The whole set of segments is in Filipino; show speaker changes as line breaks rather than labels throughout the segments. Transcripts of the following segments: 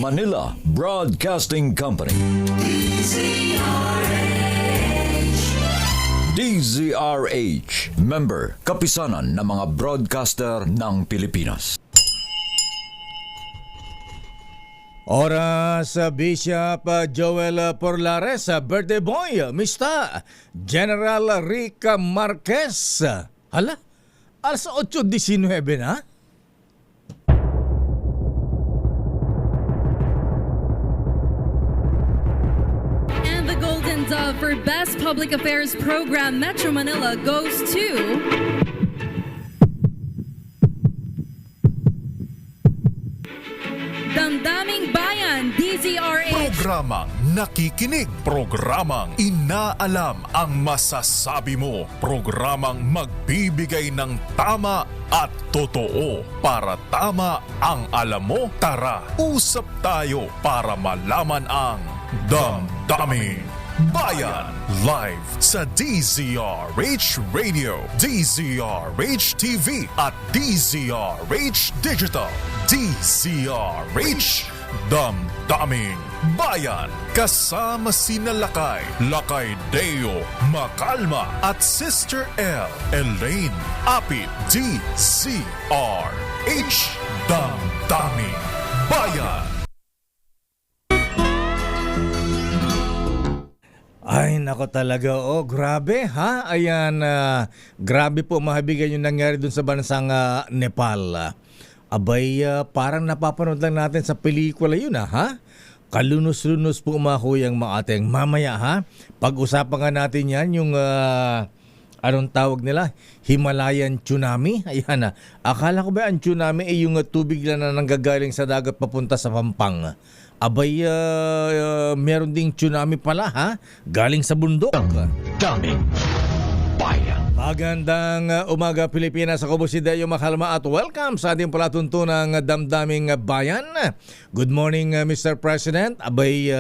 Manila Broadcasting Company. DZRH, member, kapisanan ng mga broadcaster ng Pilipinas.
Oras Bishop Joel Porlares, birthday boy, Mr. General Rick Marquez. Hala, alas 8:19 na?
And the Golden Dove for Best Public Affairs Program Metro Manila goes to Damdaming Bayan, DZRH.
Programang nakikinig, programang inaalam ang masasabi mo, programang magbibigay ng tama at totoo. Para tama ang alam mo, tara, usap tayo para malaman ang Damdaming Bayan. Live sa DZRH Radio, DZRH TV at DZRH Digital. DZRH Damdaming Bayan. Kasama sina Lakay Deo, Macalma at Sister L, Elaine Apit. DZRH Damdaming Bayan.
Ay, nako talaga. Grabe ha. Ayan, grabe po mahabigay yung nangyari dun sa bansang Nepal. Abay, parang napapanood lang natin sa pelikula yun ha. Kalunos-lunos po umahuyang mga ating mamaya ha. Pag-usapan nga natin yan yung anong tawag nila? Himalayan tsunami. Ayan akala ko ba ang tsunami ay yung tubig lang na nanggagaling sa dagat papunta sa Pampang. Abay, meron ding tsunami pala ha. Galing sa bundok.
Damdaming Bayan.
Magandang umaga Pilipinas. Ako po si Deo Macalma at welcome sa ating palatuntunang Damdaming Bayan. Good morning Mr. President. Abay,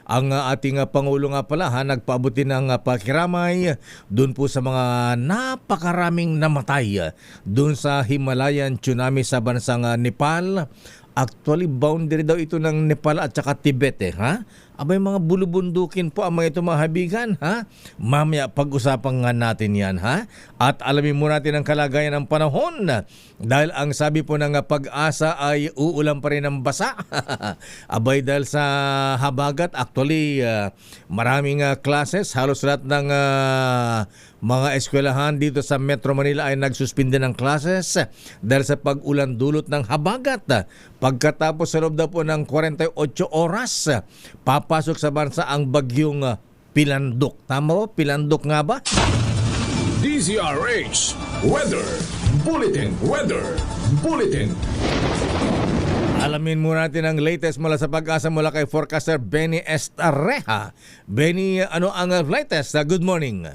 ang ating Pangulo nga pala ha, nagpaabuti ng pakiramay doon po sa mga napakaraming namatay doon sa Himalayan tsunami sa bansang Nepal. Actually, boundary daw ito ng Nepal at saka Tibet ha? Abay, mga bulubundukin po ang mga ito mga habigan ha? Mamaya pag-usapan nga natin yan ha? At alamin mo natin ang kalagayan ng panahon dahil ang sabi po ng Pag-asa ay uulan pa rin ng basa. Abay, dahil sa habagat, actually maraming classes, halos lahat ng mga eskwelahan dito sa Metro Manila ay nagsuspinde ng classes dahil sa pag-ulan dulot ng habagat. Pagkatapos sa loob daw po ng 48 oras, papasok sa bansa ang bagyong Pilandok. Tama ba? Pilandok nga ba?
DZRH Weather Bulletin.
Alamin muna natin ang latest mula sa Pag-asa mula kay forecaster Benny Estareja. Benny, ano ang latest? Good morning.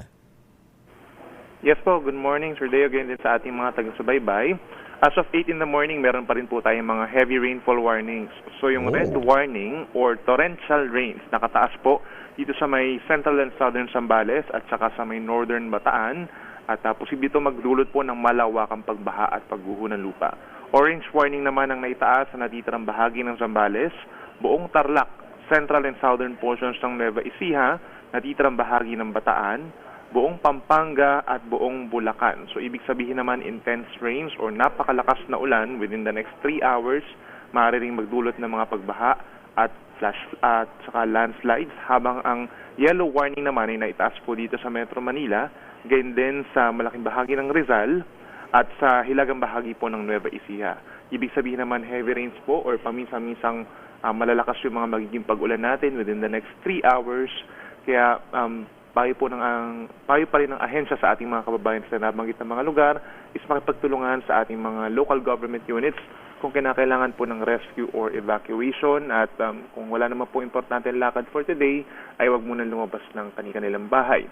Yes po, good morning Sir Deo, ganyan din sa ating mga taga-subaybay. As of 8 in the morning, meron pa rin po tayong mga heavy rainfall warnings. So yung red warning or torrential rains, nakataas po dito sa may central and southern Zambales at saka sa may northern Bataan. At posible ito magdulot po ng malawakang pagbaha at pagguho ng lupa. Orange warning naman ang naitaas sa natitirang bahagi ng Zambales, buong Tarlac, central and southern portions ng Nueva Ecija, natitirang bahagi ng Bataan, buong Pampanga at buong Bulacan. So ibig sabihin naman intense rains or napakalakas na ulan within the next 3 hours, maaari ring magdulot ng mga pagbaha at flash at saka landslides, habang ang yellow warning naman ay naitaas po dito sa Metro Manila, gayon din sa malaking bahagi ng Rizal at sa hilagang bahagi po ng Nueva Ecija. Ibig sabihin naman heavy rains po or paminsan-minsang malalakas yung mga magiging pag-ulan natin within the next 3 hours. Kaya payo pa rin ng ahensya sa ating mga kababayan sa nabanggit ng mga lugar is makipagtulungan sa ating mga local government units kung kinakailangan po ng rescue or evacuation. At kung wala naman po importante lakad for today, ay wag muna lumabas ng kanilang bahay.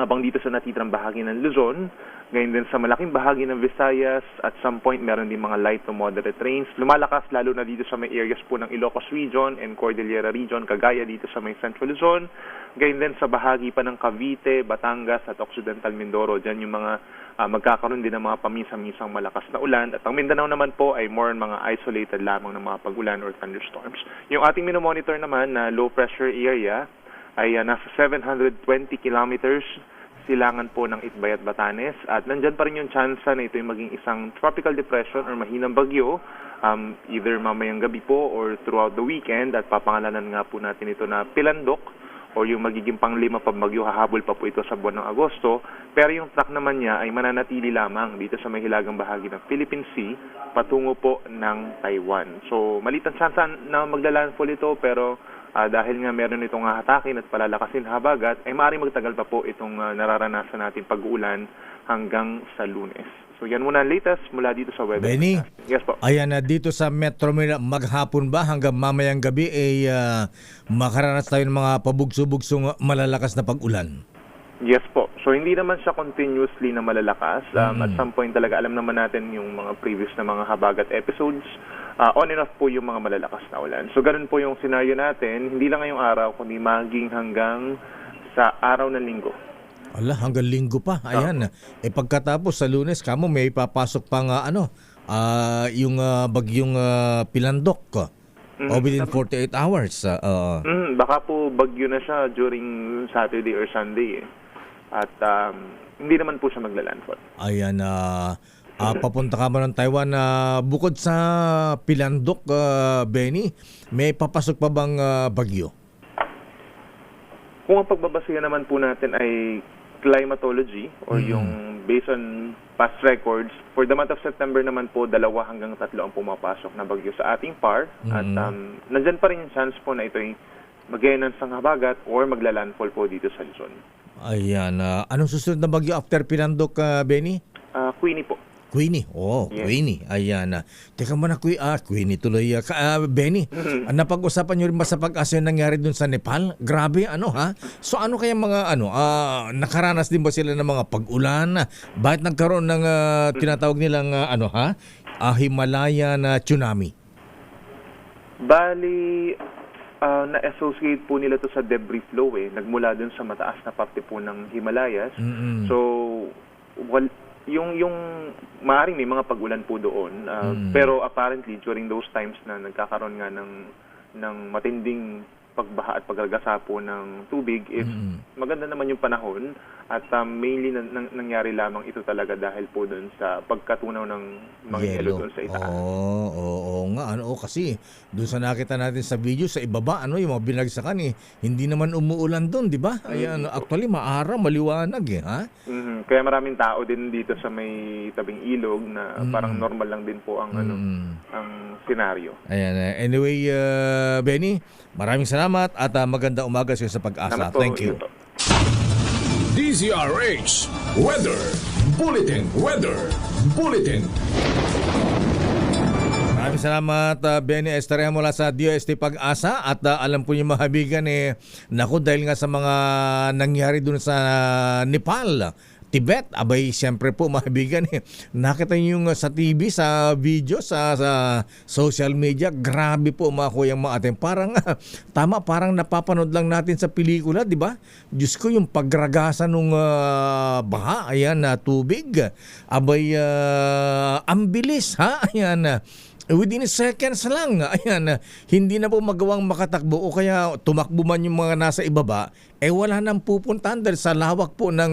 Habang dito sa natitirang bahagi ng Luzon, ngayon din sa malaking bahagi ng Visayas, at some point meron din mga light to moderate rains. Lumalakas lalo na dito sa may areas po ng Ilocos Region and Cordillera Region, kagaya dito sa may Central Luzon. Ngayon din sa bahagi pa ng Cavite, Batangas at Occidental Mindoro. Diyan yung mga magkakaroon din ng mga pamisa-misang malakas na ulan. At ang Mindanao naman po ay more on mga isolated lamang ng mga pag-ulan or thunderstorms. Yung ating minomonitor naman na low pressure area ay nasa 720 kilometers silangan po ng Itbay at Batanes. At nandyan pa rin yung chance na ito yung maging isang tropical depression or mahinang bagyo either mamayang gabi po or throughout the weekend. At papangalanan nga po natin ito na Pilandok or yung magiging panglima pa bagyo, hahabol pa po ito sa buwan ng Agosto. Pero yung track naman niya ay mananatili lamang dito sa may hilagang bahagi ng Philippine Sea patungo po ng Taiwan. So maliit ang chance na maglalandfall ito, pero dahil nga meron itong hatakin at palalakasin habagat, ay maaaring magtagal pa po itong nararanasan natin pag-uulan hanggang sa Lunes. So yan muna ang latest mula dito sa weather.
Benny,
Yes po.
ayan na dito sa Metro Manila, maghapon ba hanggang mamayang gabi ay makaranas tayo ng mga pabugso-bugsong malalakas na pag-ulan?
Yes po. So hindi naman siya continuously na malalakas. At some point talaga, alam naman natin yung mga previous na mga habagat episodes, on and off po yung mga malalakas na ulan. So ganun po yung scenario natin, hindi lang ngayong araw, kundi maging hanggang sa araw ng linggo.
Ala, hanggang linggo pa. Ayan. Pagkatapos sa Lunes, kamo may papasok pa nga yung bagyong Pilandok. Within 48 hours.
Baka po bagyo na siya during Saturday or Sunday. At hindi naman po siya maglalandfall.
Ayan. Papunta ka ba ng Taiwan? Bukod sa Pilandok, Benny, may papasok pa bang bagyo?
Kung ang pagbabasihan naman po natin ay climatology or yung based on past records, for the month of September naman po, 2 hanggang 3 ang pumapasok na bagyo sa ating PAR. At nandyan pa rin yung chance po na ito ay mag-enhance ng habagat or maglalandfall po dito sa Luzon.
Ayan. Anong susunod na bagyo after Pilandok, Benny?
Queenie po.
Queenie.
Yes.
Queenie. Ayan. Teka muna, Queenie tuloy. Benny, napag-usapan nyo rin ba sa pag-asa yung nangyari dun sa Nepal? Grabe, ha? So ano kaya mga, nakaranas din ba sila ng mga pag-ulan? Bakit nagkaroon ng tinatawag nilang, Himalayan tsunami?
Bali, na-associate po nila to sa debris flow nagmula dun sa mataas na parte po ng Himalayas. So, yung maaaring may mga pag-ulan po doon, pero apparently during those times na nagkakaroon nga ng matinding pagbaha at pagragasa po ng tubig is maganda naman yung panahon at mainly nangyari lamang ito talaga dahil po doon sa pagkatunaw ng mga yelo doon sa itaas.
Oo nga, kasi doon sa nakita natin sa video sa ibaba, yung mga binagsakan hindi naman umuulan doon, di ba? Ayan, actually maaraw, maliwanag ha?
Kaya maraming tao din dito sa may tabing ilog na parang normal lang din po ang ang senaryo.
Ayan, anyway, Benny, maraming salamat at maganda umaga sa pag-asa.
Salamat po,
Thank you.
ito.
DZRH Weather Bulletin.
Maraming salamat, Benny Estrella mula sa DOST Pag-asa. At alam po niyo mga kaibigan, naku, dahil nga sa mga nangyari dun sa Nepal, Tibet, abay siyempre po mga kaibigan, nakita niyo yung sa TV, sa video, sa social media, grabe po mga kuyang mga atin. Parang, parang napapanood lang natin sa pelikula, di ba? Diyos ko, yung pagragasa nung baha, ayan, na tubig, abay, ang bilis, ayan, within seconds lang, ayan, hindi na po magawang makatakbo o kaya tumakbo man yung mga nasa ibaba, wala nang pupuntahan dahil sa lawak po ng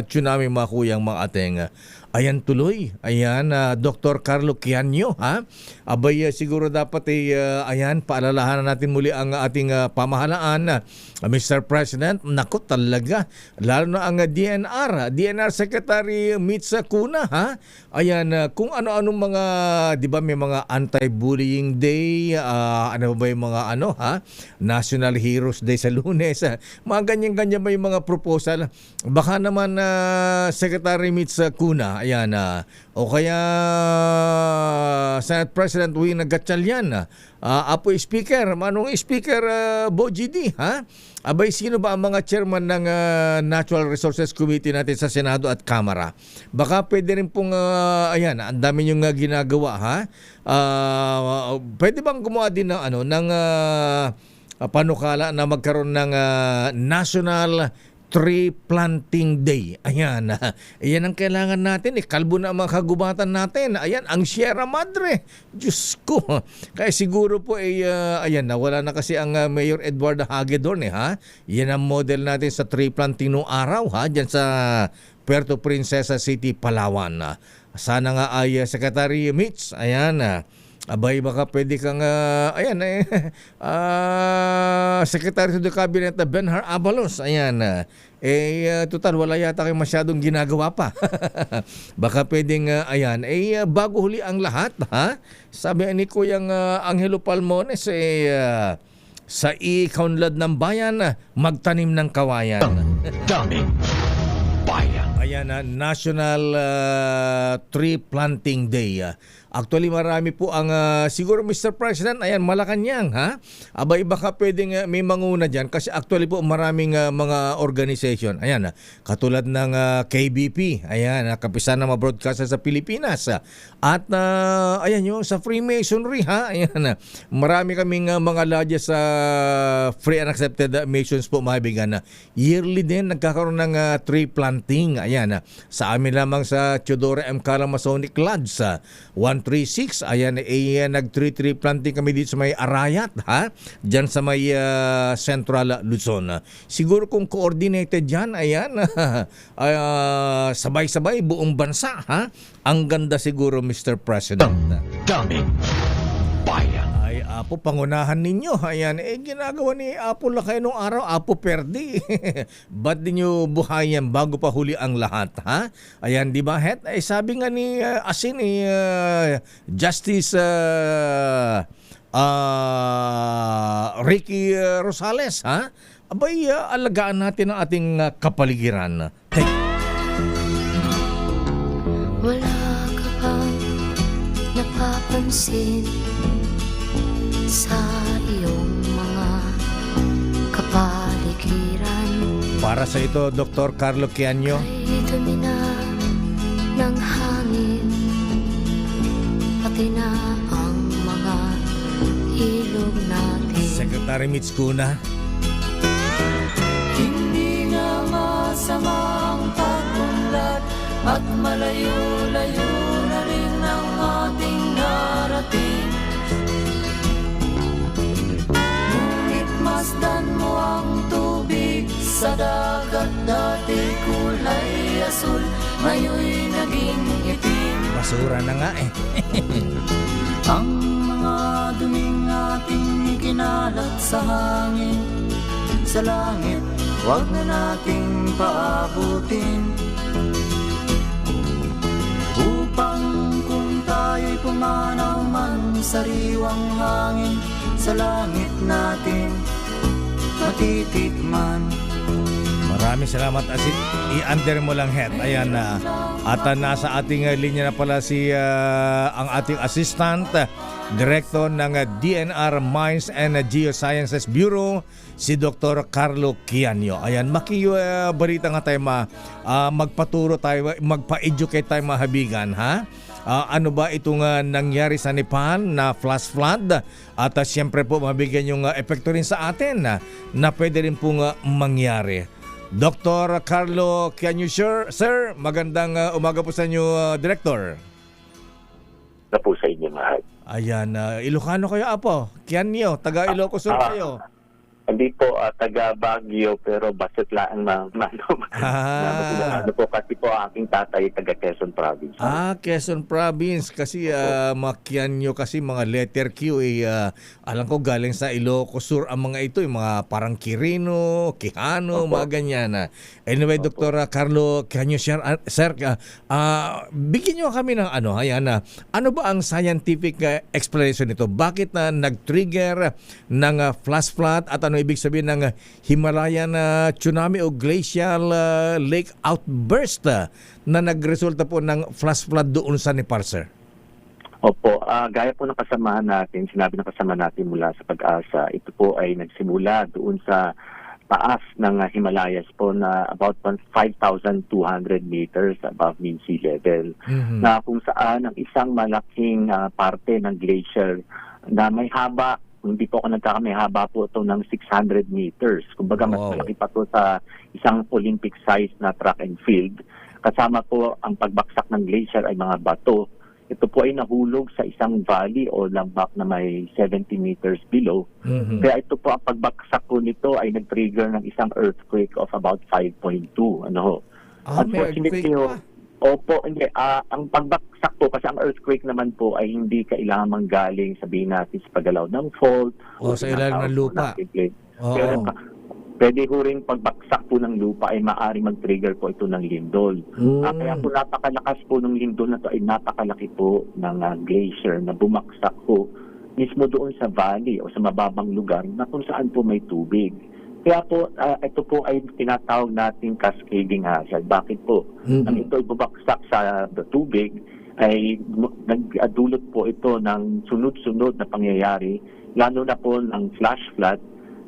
tsunami mga kuyang mga ating. Ayan tuloy, ayan, Dr. Carlo Quianyo, abay siguro dapat ayan, paalalahanan natin muli ang ating pamahalaan, Mr. President. Naku talaga, lalo na ang DNR Secretary Mitch Kuna, ayan, kung ano-anong mga, di ba may mga Anti-Bullying Day, ano ba yung mga National Heroes Day sa Lunes, mga ganyan-ganyan ba yung mga proposal? Baka naman Secretary Mitch Kuna, ayan, o kaya Senate President Win Gatchalian, Apo Speaker, manong Speaker Boji D, abay sino ba ang mga chairman ng Natural Resources Committee natin sa Senado at Kamara? Baka pwede rin pong, ayan, ang dami niyong ginagawa, pwede bang gumawa din ng ng panukala na magkaroon ng National Tree Planting Day. Ayan, ayan ang kailangan natin. Kalbo na ang mga kagubatan natin. Ayan, ang Sierra Madre. Diyos ko. Kaya siguro po, ayan, nawala na kasi ang Mayor Eduardo Hagedorn. Ha? Yan ang model natin sa tree planting noong araw. Ha? Diyan sa Puerto Princesa City, Palawan. Sana nga ay Secretary Mitch. Ayan, abay, baka pwede kang, Secretary to the Cabinet Benhar Abalos. Ayan, total, wala yata kayo masyadong ginagawa pa. Baka pwedeng, bago huli ang lahat, ha? Sabi ni Kuyang Angelo Palmones, sa ikaunlad ng bayan, magtanim ng kawayan.
Daming bayan.
Ayan, National Tree Planting Day. Actually, marami po ang, siguro Mr. President, ayan, Malacanang, ha? Abay, baka pwedeng may manguna dyan kasi actually po maraming mga organization. Ayan, katulad ng KBP, ayan, Kapisanan ng mga broadcaster sa Pilipinas. At, ayan, yung sa Freemasonry, ha? Ayan, marami kaming mga lodges sa free and accepted missions po, mabigan. Yearly din, nagkakaroon ng tree planting. Ayan, sa amin lamang sa Teodoro M. Masonic Lodge, 136, ayan, nag-tree planting kami dito sa may Arayat, ha? Diyan sa may Central Luzon. Siguro kung coordinated dyan, ayan, sabay-sabay buong bansa, ha? Ang ganda siguro, Mr. President.
Daming bayan.
Ay, Apo, pangunahan ninyo. Ayan, ginagawa ni Apo Lakay nung araw, Apo Perdi. Ba't di nyo buhayan bago pa huli ang lahat, ha? Ayan, di ba, Het? Ay, sabi nga ni Justice Ricky Rosales, ha? Abay, alagaan natin ang ating kapaligiran. Hey.
Wala ka bang napapansin sa iyong mga kapaligiran?
Para sa ito, Dr. Carlo Quianyo.
Ay dumi na ng hangin, pati na ang mga ilog natin.
Secretary Mitch Cuna.
Hindi na masamang pag-unlad at malayo-layo na rin ang ating narating. Ngunit masdan mo ang tubig sa dagat, dati kulay asul, ngayon'y naging itim.
Basura na nga eh.
Ang mga duming ating kinalat sa hangin, sa langit, huwag na nating paabutin. Upang kung tayo'y pumanaw man sa riwang hangin, sa langit natin matitikman.
Maraming salamat, Asit. I-under mo lang, Het. Ayan na. At nasa ating linya na pala si ang ating assistant director ng DNR Mines and Geosciences Bureau, si Dr. Carlo Quianyo. Ayan, balita nga tayo, magpaturo tayo, magpa-educate tayo, mahabigan, ha? Ano ba itong nangyari sa Nepal na flash flood? At siyempre po, mabigyan yung epekto rin sa atin na pwede rin pong mangyari. Dr. Carlo Quianyo, sir, magandang umaga po sa inyo, Director.
Na po sa inyo mahal.
Ayan, Ilocano kayo, Apo? Quianyo, taga Ilocos Sur kayo.
Hindi po taga Baguio pero basit lang ano po kasi po aking tatay taga Quezon Province.
Quezon Province kasi Quianyo kasi mga letter Q alam ko galing sa Ilocos Sur ang mga ito, yung mga parang Quirino, Quijano, mga ganyan. Anyway, Dr. Carlo Quianyo, sir, bigyan nyo kami ng ano ba ang scientific explanation nito? Bakit na nag-trigger ng flash flood at ano ibig sabihin ng Himalayan tsunami o glacial lake outburst na nagresulta po ng flash flood doon sa Nepal, sir?
Opo, gaya po ng kasamahan natin, sinabi ng kasama natin mula sa Pag-asa, ito po ay nagsimula doon sa taas ng Himalayas po na about 5,200 meters above mean sea level. Na kung saan ang isang malaking parte ng glacier na may haba kung hindi po ako nagkakamay, haba po ito ng 600 meters. Kumbaga mas
Wow.
malaki pa to sa isang Olympic size na track and field. Kasama po ang pagbaksak ng glacier ay mga bato. Ito po ay nahulog sa isang valley o lambak na may 70 meters below.
Mhm.
Kaya ito po, ang pagbaksak po nito ay nag-trigger ng isang earthquake of about 5.2. Ano ho?
May earthquake
ho,
pa.
opo, hindi. Ang pagbaksak po, kasi ang earthquake naman po ay hindi kailangan manggaling, sabihin natin, sa paggalaw ng fault.
O sa ilalim ng lupa. Oo.
Pero pwede ho rin pagbaksak po ng lupa ay maaaring mag-trigger po ito ng lindol. Kaya po napakalakas po ng lindol na to ay napakalaki po ng glacier na bumaksak po mismo doon sa valley o sa mababang lugar na kung saan po may tubig. Kaya po, ito po ay tinatawag nating cascading hazard. Bakit po? Ang ito ay bubaksak sa tubig ay nagdulot po ito ng sunod-sunod na pangyayari, lalo na po ng flash flood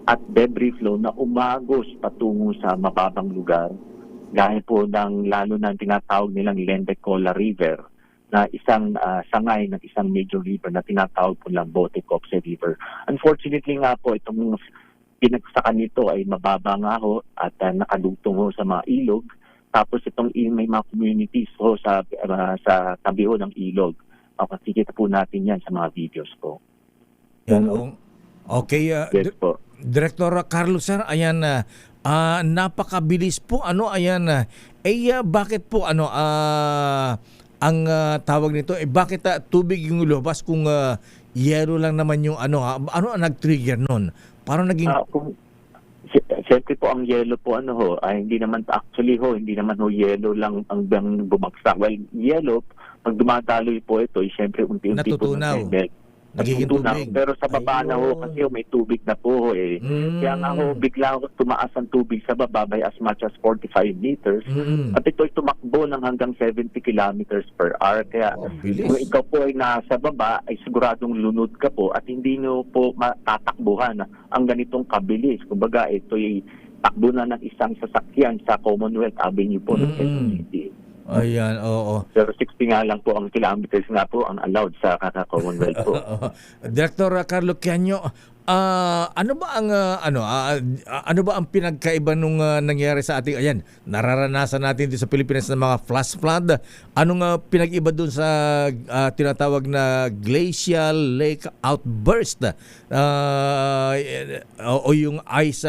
at debris flow na umagos patungo sa mababang lugar. Dahil po ng lalo na tinatawag nilang Lendecola River na isang sangay ng isang major river na tinatawag po lang Bote-Copse River. Unfortunately nga po, itong pinagsakan nito ay mababa nga ho at nakadugtong ho sa mga ilog. Tapos itong may mga communities ho sa tabi ho ng ilog. Makikita po natin yan sa mga videos po.
Yan, okay,
Yes po.
Director Carlos sir, ayan napakabilis po bakit po ang tawag nito bakit tubig yung lumabas kung yero lang naman yung ano ang nag-trigger nun? Parang naging
Siyempre po ang yelo po hindi naman yelo lang ang bumagsak. Well, yelo pag dumadaloy po ito, siyempre unti-unti
natutunaw.
po
Nagiging tubig.
Pero sa baba na ho, kasi may tubig na po eh. Kaya nga ho, bigla tumaas ang tubig sa baba by as much as 45 meters. At ito'y tumakbo ng hanggang 70 kilometers per hour. Kaya kung ikaw po ay nasa baba, ay siguradong lunod ka po at hindi nyo po matatakbuhan ang ganitong kabilis. Kumbaga, ito'y takbo na ng isang sasakyan sa Commonwealth Avenue po ng Quezon City.
Ayan, oo.
Pero 60 nga lang po ang kilometers nga po ang allowed sa Commonwealth po.
Director Carlo Canyo, ano ba ang pinagkaiba nung nangyari sa ating nararanasan natin dito sa Pilipinas ng mga flash flood? Anong pinag-iba dun sa tinatawag na glacial lake outburst? O yung ice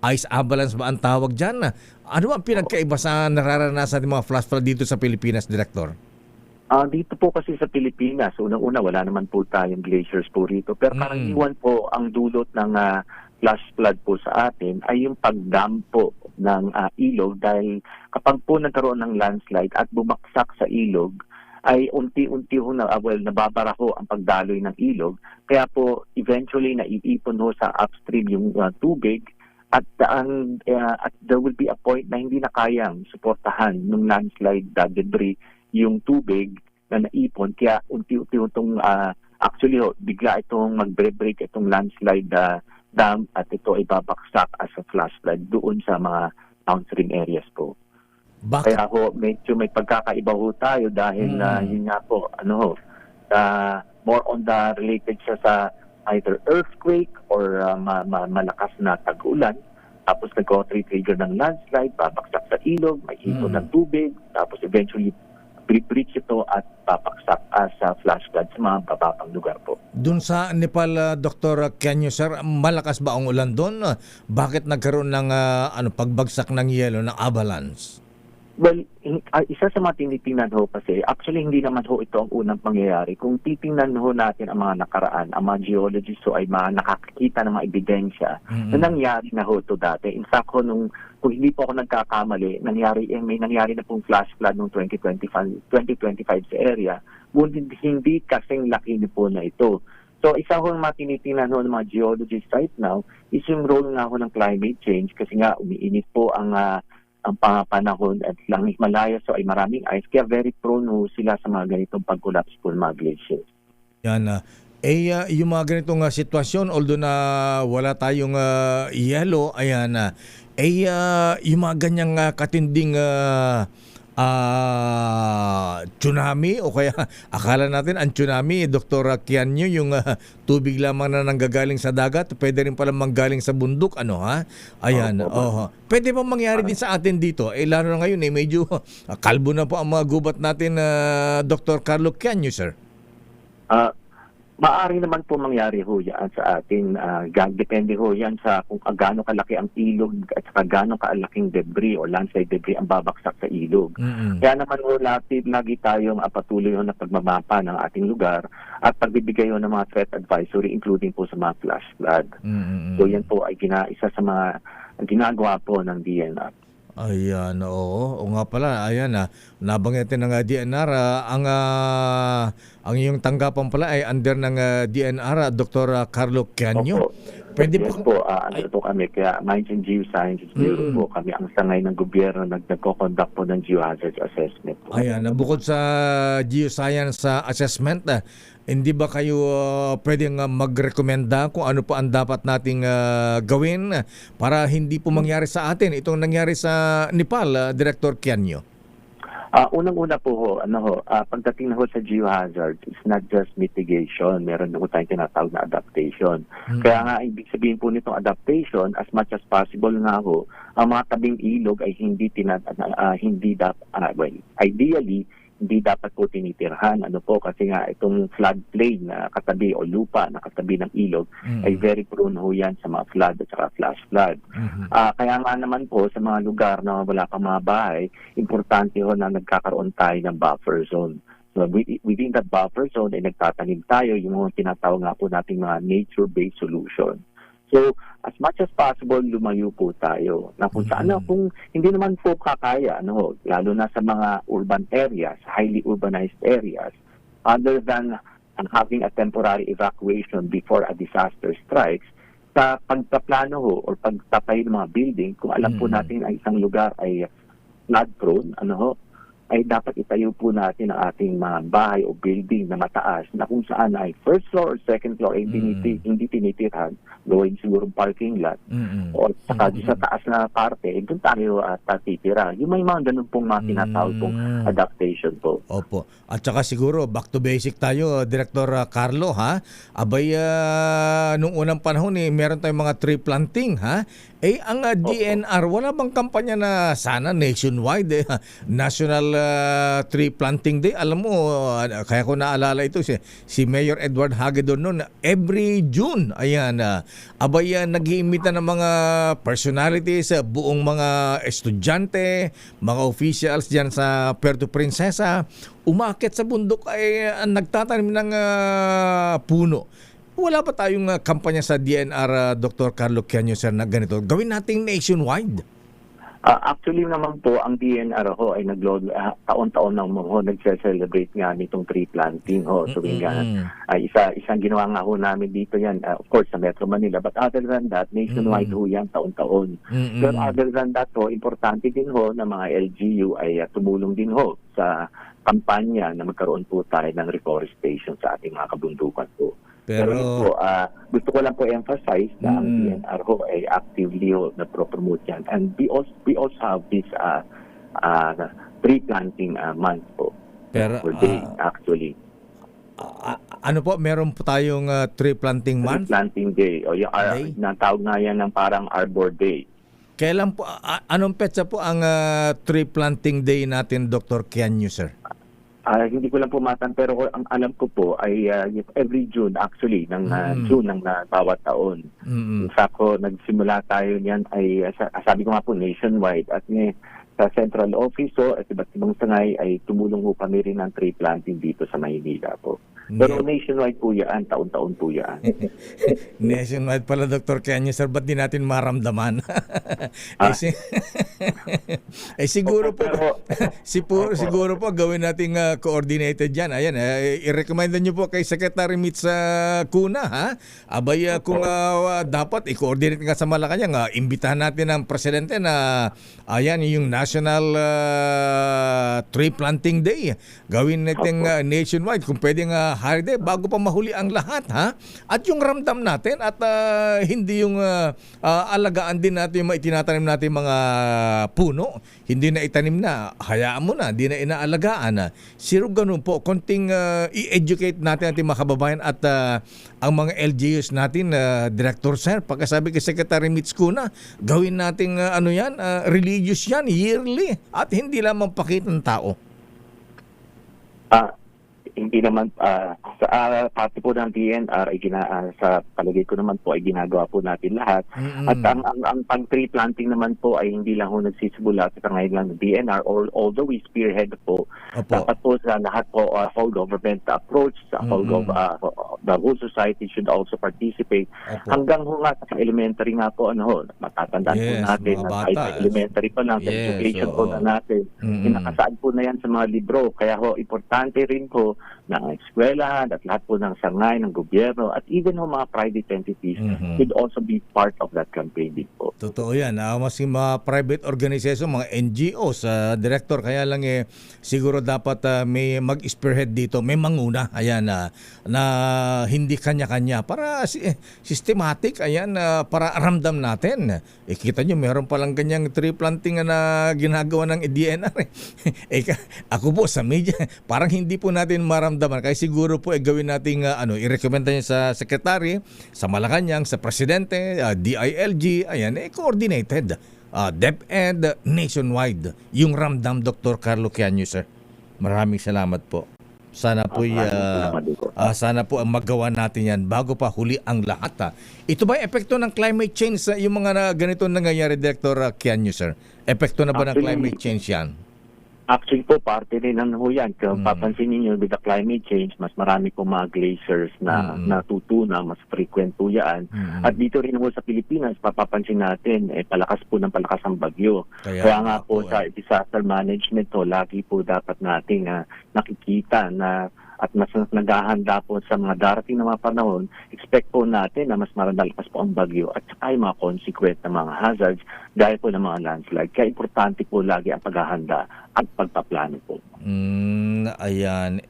ice avalanche ba ang tawag diyan? Ano ang pinagkaiba sa nararanasan ng mga flash flood dito sa Pilipinas, Director?
Dito po kasi sa Pilipinas, unang-una wala naman po tayong glaciers po rito. Pero karaniwan po ang dulot ng flash flood po sa atin ay yung pagdam po ng ilog dahil kapag po nagkaroon ng landslide at bumaksak sa ilog, ay unti-unti nababara ho ang pagdaloy ng ilog. Kaya po eventually naiipon ho sa upstream yung tubig. At there will be a point na hindi na kayang suportahan ng landslide debris yung tubig na naipon. Kaya unti-unti itong bigla itong magbre-break itong landslide dam at ito ay babaksak as a flash flood doon sa mga downstream areas po.
Bakit?
Kaya medyo may pagkakaiba ho tayo dahil yun nga po, more on the related siya sa either earthquake or malakas na tag-ulan. Tapos nag-trigger ng landslide, babaksak sa ilog, may ipon ng tubig, tapos eventually breach ito at babaksak sa flash flood sa mga bababang lugar po.
Doon sa Nepal, Dr. Canyo, sir, malakas ba ang ulan doon? Bakit nagkaroon ng pagbagsak ng yelo, ng avalanche?
Well, isa sa mga tinitingnan ho kasi, actually hindi naman ho ito ang unang pangyayari. Kung titingnan ho natin ang mga nakaraan, ang mga geologists ho ay nakakita ng mga ebidensya na nangyari na ho ito dati. In fact ho, kung hindi po ako nagkakamali, may nangyari na pong flash flood noong 2025 sa area, ngunit hindi kasing laki po na ito. So isa ho ang mga tinitingnan ho ng mga geologists right now is yung role nga ho ng climate change kasi nga umiinit po ang panahon at lang Himalaya so ay maraming ice kaya very prone ho sila sa mga ganitong pag-collapse po ng mga glaciers.
Yan yung mga ganitong sitwasyon although na wala tayong yelo yung mga ganyang katinding tsunami o kaya akala natin ang tsunami, Dr. Kianyo, yung tubig lamang na nanggagaling sa dagat, pwede rin pala manggaling sa bundok, ano ha? Ayan, pwede ba mangyari din sa atin dito? Lalo na ngayon, medyo kalbo na po ang mga gubat natin, Dr. Carlo Kianyo, sir.
Maaari naman po mangyari ho yan sa atin. Depende ho yan sa kung gaano kalaki ang ilog at saka gaano kalaking debris o landslide debris ang babaksak sa ilog. Kaya naman ho lagi tayong patuloy ho na pagmamapa ng ating lugar at pagbibigay ho ng mga threat advisory including po sa mga flash flood. So yan po ay isa sa mga ginagawa po ng DNR.
Ayan, oo nga pala, ayan nabanggitin ng DNR, ang iyong tanggapan pala ay under ng DNR, Dr. Carlo Kianyo. Pwede
yes po, ano po kami, kaya Mines and Geosciences Bureau po kami ang sangay ng gobyerno nagko-conduct po ng geohazard assessment.
Ayan, bukod sa geoscience assessment, hindi ba kayo pwedeng magrekomenda kung ano pa ang dapat nating gawin para hindi po mangyari sa atin itong nangyari sa Nepal, Director Kianyo?
Unang-una po pagdating na ho sa geohazard, it's not just mitigation. Meron na ho tayong tinatawag na adaptation. Kaya nga, ibig sabihin po nitong adaptation, as much as possible nga ho, ang mga tabing ilog ay ideally, hindi dapat po tinitirhan. Kasi nga itong floodplain na katabi o lupa na katabi ng ilog ay very prone ho yan sa mga flood at saka flash flood. Kaya nga naman po sa mga lugar na wala pang mga bahay, importante ho na nagkakaroon tayo ng buffer zone. So within that buffer zone ay nagtatanim tayo yung mga tinatawag nga po nating mga nature-based solution. So, as much as possible, lumayo po tayo. Na kung saan kung hindi naman po kakaya, lalo na sa mga urban areas, highly urbanized areas, other than having a temporary evacuation before a disaster strikes, sa pagpaplano ho or pagtapay ng mga building, kung alam po natin ang isang lugar ay flood prone, ay dapat itayo po natin ang ating mga bahay o building na mataas na kung saan ay first floor or second floor ay hindi tinitirhan, gawin siguro parking lot o saka sa taas na parte, doon tayo tatitira. Yung may mga ganun pong mga tinatawag pong adaptation po.
Opo. At saka siguro, back to basic tayo, Director Carlo, ha? Abay, nung unang panahon, meron tayong mga tree planting, ha? Ang DNR, wala bang kampanya na sana nationwide, National Tree Planting Day? Alam mo, kaya ko naalala ito, si Mayor Edward Hagedorn noon, every June, ayan, abay, nag-iimbita ng mga personalities, buong mga estudyante, mga officials dyan sa Puerto Princesa, umakyat sa bundok ay nagtatanim ng puno. Wala pa tayong kampanya sa DNR, Dr. Carlo Kianyo, sir, na ganito? Gawin nating nationwide.
Actually naman po, ang DNR ho ay taon-taon nagse-celebrate nga nitong tree planting ho. So, isang ginawa nga ho namin dito yan, of course, sa Metro Manila. But other than that, nationwide ho yan taon-taon. But other than that ho, importante din ho na mga LGU ay tumulong din ho sa kampanya na magkaroon po tayo ng reforestation sa ating mga kabundukan po. Pero gusto ko lang po emphasize na ang DNR ho ay actively na pro-promote yan. And we also have this tree planting month po.
Pero,
day, actually.
Ano po, meron po tayong tree planting month?
Tree planting day. O yung natawag nga yan ng parang Arbor Day.
Kailan po, anong petsa po ang tree planting day natin, Dr. Kianyo, sir?
Hindi ko lang po matan, pero ang alam ko po ay every June actually, ng June ng bawat taon. In fact, nagsimula tayo niyan ay, sabi ko nga po, nationwide at sa central office at iba't ibang sangay ay tumulong po kami rin ng tree planting dito sa Maynila po. Pero nationwide po yan, taon-taon po yan.
Nationwide pala, Dr. Kianyo, sir, ba't di natin maramdaman? Siguro po, siguro po gawin nating coordinated yan. Ayan, i-recommend nyo po kay Secretary Mitch Cuna, ha? Abay, kung dapat i-coordinate nga sa Malacanang, imbitahan natin ang presidente na ayan, yung National Tree Planting Day. Gawin natin nationwide. Kung pwedeng holiday bago pa mahuli ang lahat, ha? At yung ramdam natin at hindi yung alagaan din natin yung itinatanim natin mga puno, hindi na itanim na, hayaan mo na, hindi na inaalagaan na. Siro ganun po, konting i-educate natin ating mga kababayan at ang mga LGUs natin, Director Sir, pagkasabi kay Secretary Mitch Kuna, gawin nating religious yan, yearly, at hindi lamang pakitang tao.
Hindi naman sa pati po ng DNR ay sa palagay ko naman po ay ginagawa po natin lahat. At ang pag-tree planting naman po ay hindi lang ho nagsisimula sa ngayon lang ng DNR, or although we spearhead po, dapat po sa lahat po whole government approach, sa the whole society should also participate. Hanggang ho nga sa elementary nga po, matatandaan po natin na kahit elementary pa lang, sa education po na natin, nakasaan po na yan sa mga libro. Kaya ho, importante rin po ng eskwelahan at lahat po ng sangay ng gobyerno at even ng mga private entities should also be part of that campaign din po.
Totoo yan. Mas yung mga private organization, mga NGOs, Director, kaya lang siguro dapat may mag-spearhead dito, may manguna, na hindi kanya-kanya para systematic, para ramdam natin. Kita nyo, meron palang ganyang tree planting na ginagawa ng DNR. Ako po sa media, parang hindi po natin maramdaman. Kaya siguro po gawin natin, i-recommenda niya sa Secretary, sa Malacanang, sa Presidente, DILG, coordinated. DepEd, nationwide. Yung ramdam, Dr. Carlo Quiaño, sir. Maraming salamat po. Sana po sana po ang magawa natin yan bago pa huli ang lahat. Ito ba epekto ng climate change yung mga ganito nangyayari, Dr. Quiaño, sir? Epekto na ba ng climate change yan?
Actually po, parte rin ng yan. Kung papansin niyo with the climate change, mas marami po mga glaciers na natutunaw, mas frequent po yan. At dito rin po sa Pilipinas, papapansin natin, palakas po ng palakas ang bagyo. Kaya nga po sa disaster management, lagi po dapat nating nakikita na at mas naghahanda po sa mga darating na mga panahon, expect po natin na mas malalakas po ang bagyo at saka yung mga consequent na mga hazards dahil po ng mga landslide. Kaya importante po lagi ang paghahanda at pagpaplano po.
Ayan.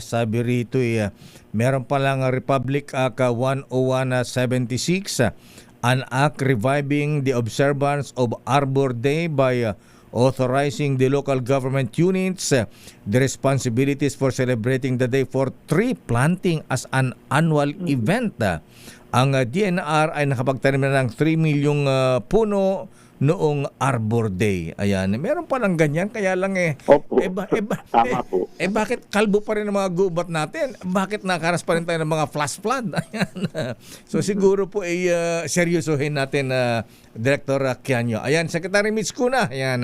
Sabi rito, meron palang Republic Act 10176, an act reviving the observance of Arbor Day by authorizing the local government units the responsibilities for celebrating the day for tree planting as an annual event. Ang DNR ay nakapagtanim na ng 3 milyong puno noong Arbor Day. Ayan, meron pa lang ganyan, kaya lang
Opo. Tama po.
Bakit kalbo pa rin ang mga gubat natin? Bakit nakaras pa rin tayo ng mga flash flood? Ayan. So siguro po seryosohin natin, Director Quiaño. Ayan, Secretary Mitch Kuna. Ayan,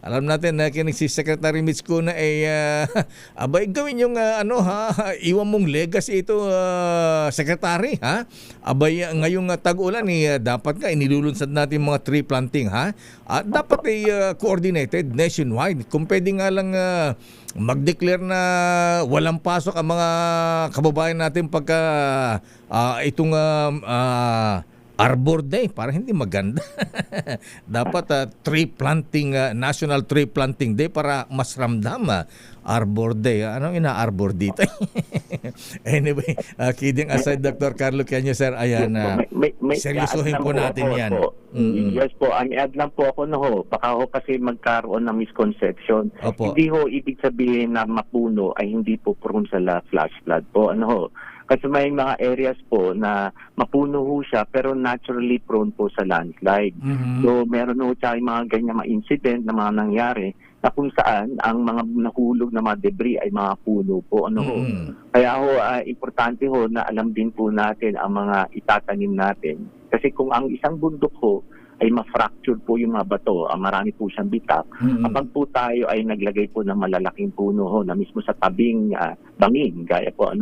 alam natin na kinig si Secretary Mitch Kuna abay gawin yung iwan mong legacy ito, Secretary, ha? Abay ngayong tag-ulan dapat inilulunsad natin mga tree planting, ha? Dapat coordinated nationwide. Kung pwede nga lang mag-declare na walang pasok ang mga kababayan natin pagka itong Arbor Day, para hindi maganda. Dapat tree planting, National Tree Planting Day para mas ramdam Arbor Day. Anong ina-arbor dito? Anyway, kidding aside, Dr. Carlo Quiaño, sir, ayan, seryosohin po natin yan.
Yes po, ang i-add lang po ako baka kasi magkaroon ng misconception.
Opo.
Hindi ibig sabihin na mapuno ay hindi po prone sa flash flood po. Kasi may mga areas po na mapuno siya pero naturally prone po sa landslide. So meron siya mga ganyan mga incident na mga nangyari na kung saan ang mga nahulog na mga debris ay mga puno po. Kaya importante na alam din po natin ang mga itatanim natin. Kasi kung ang isang bundok ay ma-fracture po yung mga bato, marami po siyang bitak. Kapag po tayo ay naglagay po ng malalaking puno na mismo sa tabing bangin, gaya po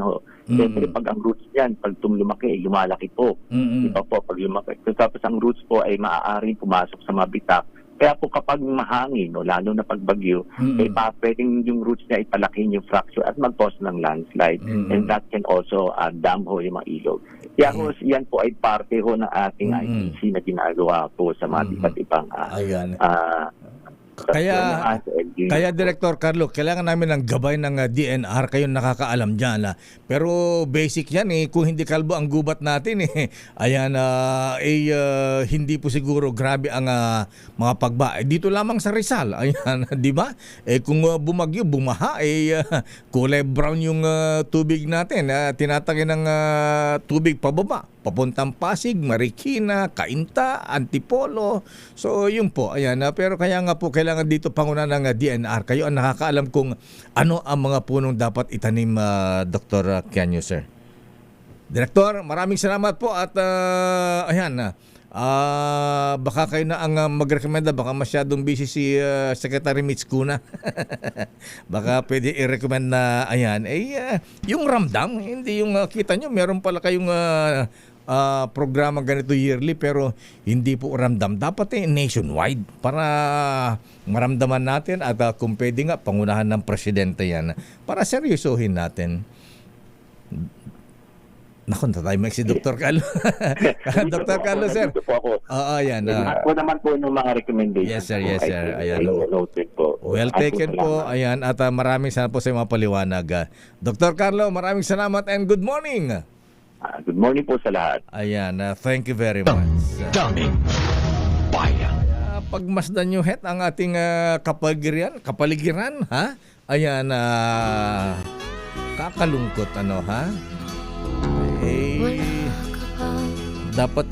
siyempre pag ang roots niyan, pag lumaki, lumalaki po. Diba po, pag lumaki. Tapos ang roots po ay maaaring pumasok sa mga bitak. Kaya po kapag mahangin, lalo na pag bagyo, pwedeng yung roots niya ipalakin yung fracture at mag-cause ng landslide. And that can also dam yung mga ilog. Kaya yan po ay parte ng ating IPC na ginagawa po sa mga iba't ibang
Kaya Director Carlo, kailangan namin ng gabay ng DNR, kayo nakakaalam diyan. Pero basic 'yan kung hindi kalbo ang gubat natin Ayan hindi po siguro grabe ang mga pagba. Dito lamang sa Rizal. Ayan, 'di ba? Kung bumagyo, bumaha kulay brown yung tubig natin. Tinatagay ng tubig pababa, papuntang Pasig, Marikina, Cainta, Antipolo. So yun po, ayan. Pero kaya nga po kailangan dito panguna ng DNR. Kayo ang nakakaalam kung ano ang mga punong dapat itanim, Dr. Kianyo, sir. Director, maraming salamat po at ayan. Baka kayo na ang magrekomenda, baka masyadong busy si Secretary Mitch Kuna. Baka pwede i-recommend na ayan, yung ramdam, hindi yung kita nyo, meron pala kayong programa ganito yearly pero hindi po ramdam. Dapat nationwide para maramdaman natin at kung pwede nga pangunahan ng presidente yan para seryosohin natin. Naku, tayo si Dr. Carlo. Dr. Carlo, sir.
Dito po ako.
Oo, yan.
Ako naman po ng mga recommendations.
Yes, sir. Ayan.
Noted po.
Well taken po. Ayan. At maraming salamat po sa mga paliwanag. Dr. Carlo, maraming salamat and good morning.
Good morning po sa lahat.
Ayan. Thank you very much.
Daming bayan.
Pagmasdan nyo het ang ating kapaligiran, ha? Ayan. Kakalungkot, ha? Dapat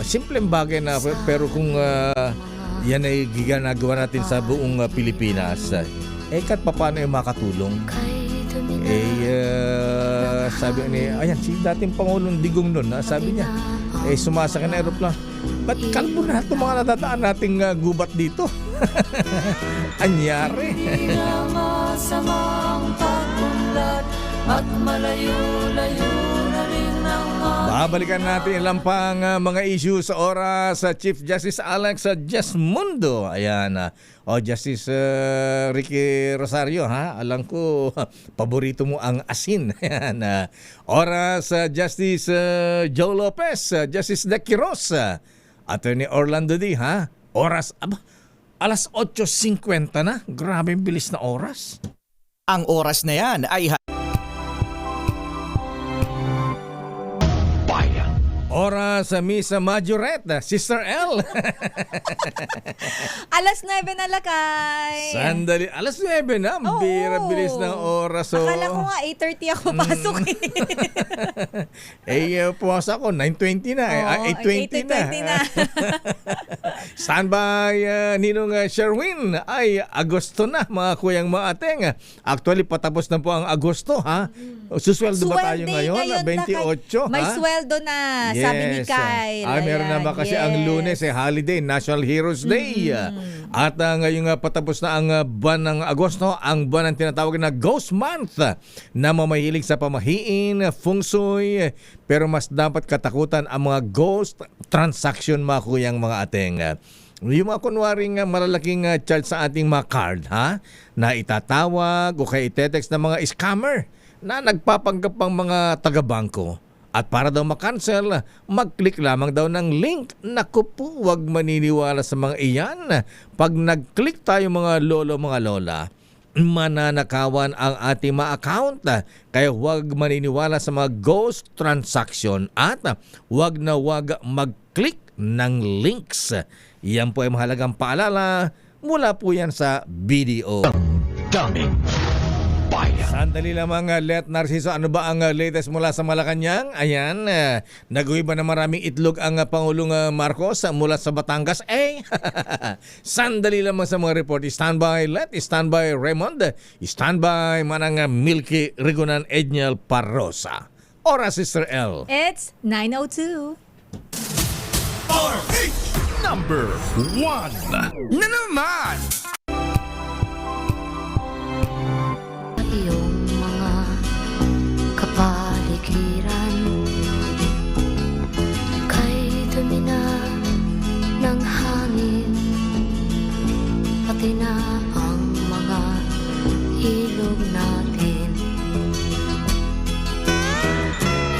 simpleng bagay na pero kung yan ay ginagawa natin sa buong Pilipinas kahit paano ay makatulong sabi ni ayan si dating Pangulong Digong nun sabi niya sumasakay na aeroplano, ba't kalbo na itong mga natataan nating gubat dito? Anyari.
At malayo-layo na rin ang
Babalikan natin ilang pang mga issue sa oras sa Chief Justice Alex Jasmundo. Ayan. Justice Ricky Rosario, ha? Alam ko, paborito mo ang asin. Ayan. Oras Justice Joe Lopez, Justice De Quiros, Attorney Orlando D, ha? Oras, alas 8:50 na. Grabe bilis na oras.
Ang oras na yan ay
Oras sa Miss Majorette, Sister L.
Alas 9 na lakay.
Sandali, alas 9 na.
Oo.
Bilis ng oras.
Akala ko nga 8:30 ako pasok
puwas ako, 9:20 na. 8:20 na. Standby, Ninong Sherwin. Agosto na, mga kuyang mga ateng. Actually, patapos na po ang Agosto, ha? Susweldo ba tayo ngayon? 28,
May
ha?
sweldo na. Sabi ni Kyle.
Meron naman kasi ang Lunes holiday, National Heroes Day. At ngayong patapos na ang buwan ng Agosto, ang buwan ng tinatawag na Ghost Month na mamahilig sa pamahiin, feng shui, pero mas dapat katakutan ang mga ghost transaction, mga kuyang mga ateng. Yung mga kunwaring malalaking charge sa ating mga card, ha? Na itatawag o kaya itetext ng mga scammer na nagpapanggap ang mga taga-bangko. At para daw makancel, mag-click lamang daw ng link. Naku po, huwag maniniwala sa mga iyan. Pag nag-click tayo mga lolo, mga lola, mananakawan ang ating mga account. Kaya huwag maniniwala sa mga ghost transaction at huwag na huwag mag-click ng links. Yan po ay mahalagang paalala. Mula po yan sa BDO.
Daming bayan.
Sandali lamang, Let Narciso, ano ba ang latest mula sa Malacanang? Ayan, nag-uwi ba na maraming itlog ang Pangulong Marcos mula sa Batangas? Sandali lamang sa mga report. Standby Let, standby Raymond, standby manang Milky Rigunan Edniel Parrosa. Oras, Sister L.
It's 9:02.
Number 1 na naman.
Iyong mga kapaligiran kay dumi na ng hangin, pati na ang mga ilog natin.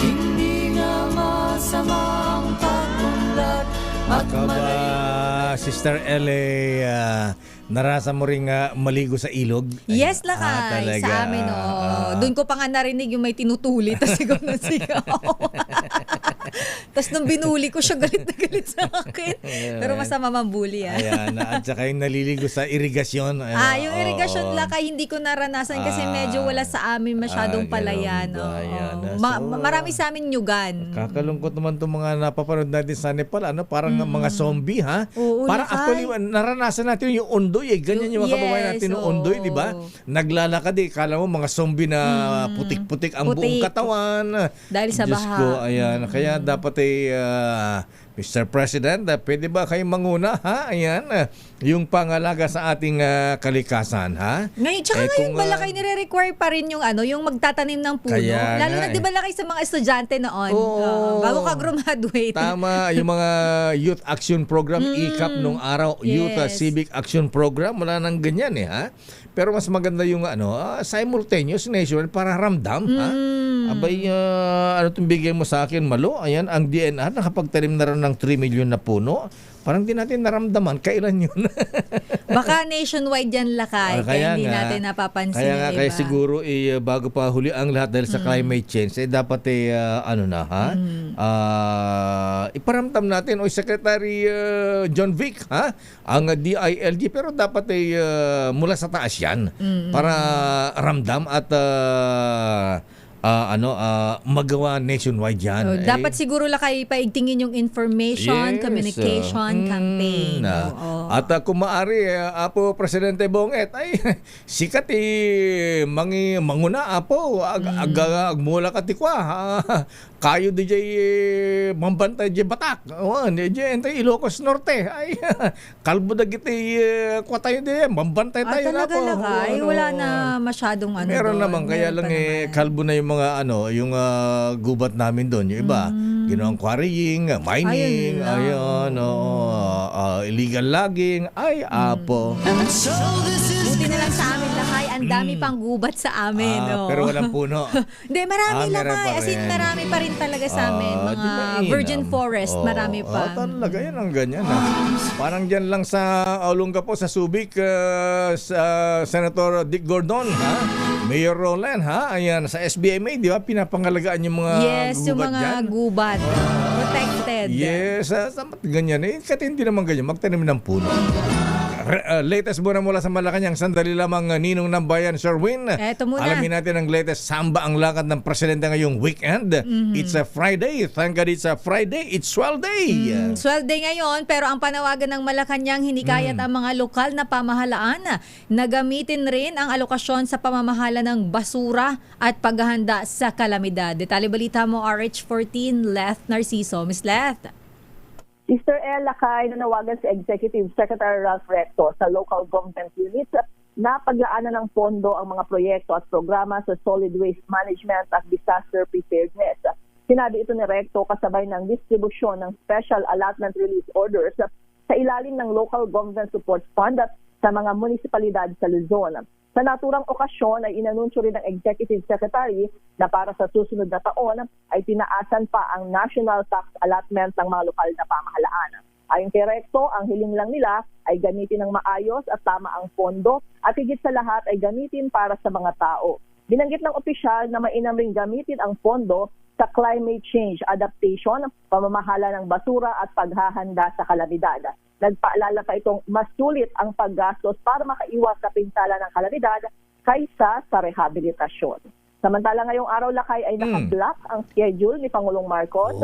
hindi nga masamang pagmulat at
Sister Ele, narasa mo rin maligo sa ilog?
Yes, lakay.
Talaga.
Sa amin, doon ko pa nga narinig yung may tinutuli. Tapos siguro sigaw. Tapos nung binuli ko siya, galit na galit sa akin. Pero masama mambuli.
Ayan, at saka yung naliligo sa irigasyon.
Yung irigasyon lakay, hindi ko naranasan kasi medyo wala sa amin masyadong palayan. Marami sa amin nyugan.
Kakalungkot naman itong mga napapanood natin sa Nepal, parang mga zombie, ha?
Oo,
parang actually, naranasan natin yung undoy, ganyan yung mga kababayan natin ng undoy, di ba? Naglalakad kala mo mga zombie na putik-putik ang buong katawan.
Dahil sa
Diyos
baha.
ko, ayan. Kaya dapat Mr. President, pwede ba kayong manguna, ha? Ayan, yung pangalaga sa ating kalikasan, ha?
Ngayon, tsaka ngayon balakay nire-require pa rin yung yung magtatanim ng puno.
Kaya
Lalo na
nga,
di ba lakay sa mga estudyante noon? Bago ka graduate.
Tama, yung mga Youth Action Program, ICAP nung araw, Youth Civic Action Program, wala nang ganyan ha? Pero mas maganda yung simultaneous nation para ramdam, ha? Abay, ano itong bigay mo sa akin, Malo? Ayan, ang DNR nakapagtanim na rin ng 3 million na puno. Parang di natin naramdaman kailan yun.
Baka nationwide yan lakay, kaya hindi natin napapansin.
Kaya nga, siguro bago pa huli ang lahat dahil sa climate change, dapat iparamdam natin Secretary John Vic, ha? Ang DILG, pero dapat mula sa taas yan para ramdam at magawa nationwide yan.
Dapat siguro lakay paigtingin yung information, communication campaign.
At kung maaari, Apo Presidente Bonget, ay sikat manguna Apo, agmula katikwa, kayo DJ mambantay di Batak, di entay Ilocos Norte, ay kalbo na giti kwa tayo di, mambantay tayo na po.
Lakay, wala na masyadong
meron naman, kaya lang kalbo na yung mga yung gubat namin doon, yung iba ginawang quarrying, mining, illegal logging, Apo.
Buti na lang sa amin lakay, ang dami pang gubat sa amin.
Pero walang puno.
Hindi, marami lakay. As in, marami pa rin talaga sa amin. Mga virgin forest, marami pa.
Talaga, yan ang ganyan. Parang dyan lang sa Olongapo, sa Subic, sa Senator Dick Gordon, ha? Mayor Roland, ha? Ayan, sa SBMA, di ba? Pinapangalagaan yung mga
gubat yung mga
dyan.
Gubat. Protected.
Yes, ganyan. Kasi hindi naman ganyan. Magtanim ng puno. Latest muna mula sa Malacanang, sandali lamang Ninong ng Bayan, Sherwin.
Eto muna.
Alamin natin ang latest samba ang lakad ng presidente ngayong weekend. It's a Friday. Thank God it's a Friday. It's Swell Day.
Swell Day ngayon, pero ang panawagan ng Malacanang hinikayat ang mga lokal na pamahalaan na gamitin rin ang alokasyon sa pamamahala ng basura at paghahanda sa kalamidad. Detalye balita mo, RH14, Leth Narciso. Miss Leth.
Mr. El Lakay nanawagan si Executive Secretary Ralph Recto sa local government units na paglaanan ng pondo ang mga proyekto at programa sa solid waste management at disaster preparedness. Sinabi ito ni Recto kasabay ng distribusyon ng special allotment release orders sa ilalim ng Local Government Support Fund sa mga munisipalidad sa Luzon. Sa naturang okasyon ay inanunsyo rin ng Executive Secretary na para sa susunod na taon ay tinaasan pa ang national tax allotment ng mga lokal na pamahalaan. Ayon kay Recto, ang hiling lang nila ay gamitin ng maayos at tama ang pondo at higit sa lahat ay gamitin para sa mga tao. Binanggit ng opisyal na mainam ring gamitin ang pondo sa climate change adaptation, pamamahala ng basura at paghahanda sa kalamidad. Nagpaalala pa itong mas sulit ang paggastos para makaiwas sa pinsala ng kalamidad kaysa sa rehabilitasyon. Samantala ngayong araw lakay ay naka-block ang schedule ni Pangulong Marcos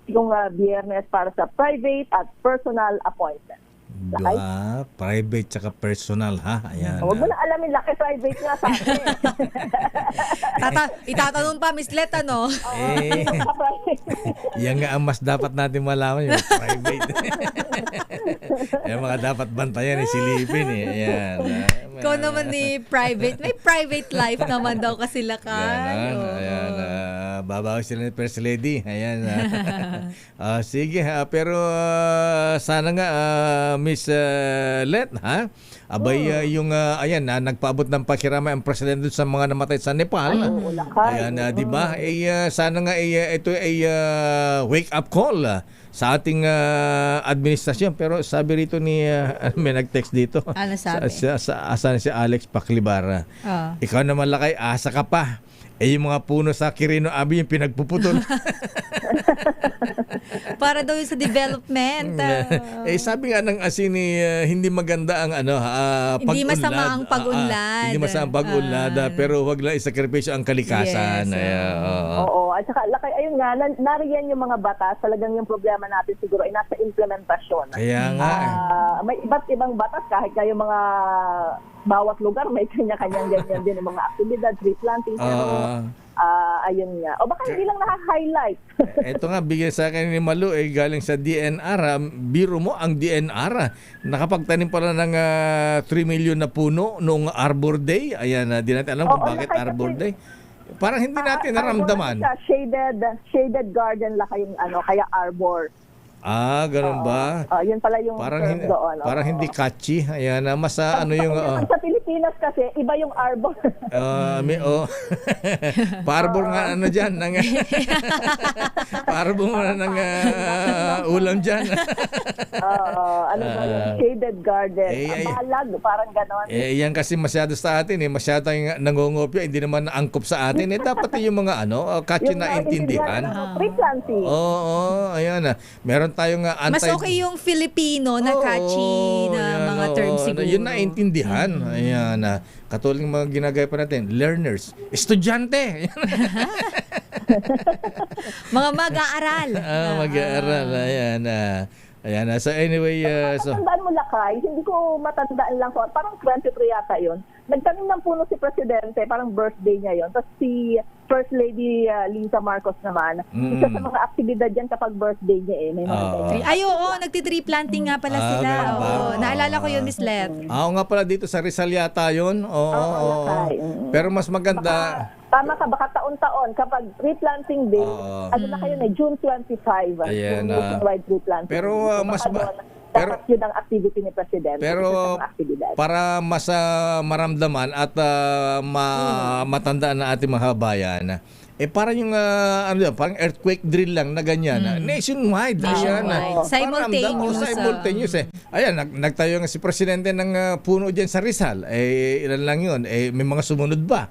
yung Biyernes para sa private at personal appointment.
Private tsaka personal, ha? Ayan.
Huwag mo na alamin, laki private nga sa akin.
Itatanong pa, Miss Let, ano?
Yan nga ang mas dapat natin malaman, yung private. Yung mga dapat bantayan, silipin. Ayan.
Ikaw naman ni private. May private life naman daw kasi Lakay.
Ganon. Ayan. Babawi sila ni First Lady. Ayan. Sige. Pero sana nga, Miss Let, ha? Abay, yung, ayan, nagpaabot ng pakiramay ang presidente sa mga namatay sa Nepal. Ayan, di ba? Sana nga, ito ay wake-up call sa ating administrasyon. Pero sabi rito ni, may nag-text dito.
Ano sabi?
Asan si Alex Paclibar? Ikaw naman Lakay, asa ka pa. Yung mga puno sa Quirino Abbey yung pinagpuputol.
Para daw yun sa development.
Sabi nga ng asin ni hindi maganda ang pag-unlad.
Hindi masama ang pag-unlad.
Hindi masama ang pag-unlad, pero wag lang isakripisyo ang kalikasan.
Yes,
Oo. At saka, Lakay, ayun nga, nariyan yung mga batas. Talagang yung problema natin siguro ay nasa implementasyon.
Kaya nga.
May iba't ibang batas kahit kayo mga bawat lugar may kanya-kanyang ganyan din yung mga aktibidad, tree planting. Ayun nga. O baka hindi lang naka-highlight.
Ito nga, bigyan sa akin ni Malu, galing sa DNR. Biro mo, ang DNR, nakapagtanim pala ng 3 million na puno noong Arbor Day. Ayan, di natin alam kung bakit Arbor Day. Parang hindi natin naramdaman.
Shaded garden lang kayong kaya arbor.
Ganun ba?
Yun pala yung
parang
term doon.
Parang hindi catchy. Ayan, yung...
Sa Pilipinas kasi, iba yung arbor.
Paarbor nga dyan. Paarbor nga ng ulam dyan.
Ano ba yung shaded garden? Balag, parang gano'n.
Yan kasi masyado sa atin. Masyado tayong nangungopya. Hindi naman naangkop sa atin. Dapat yung mga catchy na intindihan.
Tree planting.
Ayan. Meron tayong
mas okay yung Filipino na catchy na mga terms siguro.
Yun naintindihan. Ayan. Katulad ng mga ginagaya pa natin. Learners. Estudyante.
Mga mag-aaral.
Mag-aaral. Ayan. Ayan. So anyway.
Matandaan mo Lakay, hindi ko matandaan lang. Parang 23 yata yun. Nagtanim ng puno si Presidente, parang birthday niya yun. Tapos si First Lady Lisa Marcos naman, isa sa mga aktibidad yan kapag birthday niya may mga ganyan.
Ay, oo, nagtitree planting nga pala sila. Naalala ko yun, Miss Let.
Nga pala dito sa Rizal yata yun. Pero mas maganda...
Tama ka, baka taon-taon kapag replanting day, na kayo na June 25.
Ayan,
nationwide replanting.
Pero
dapat yun ang activity ni Presidente.
Pero para mas maramdaman at matandaan na ating mga bayan, parang yung parang earthquake drill lang na ganyan. Nationwide. Simultaneous. Ayan, nagtayo nga si Presidente ng puno dyan sa Rizal. Ilan lang yun. May mga sumunod ba?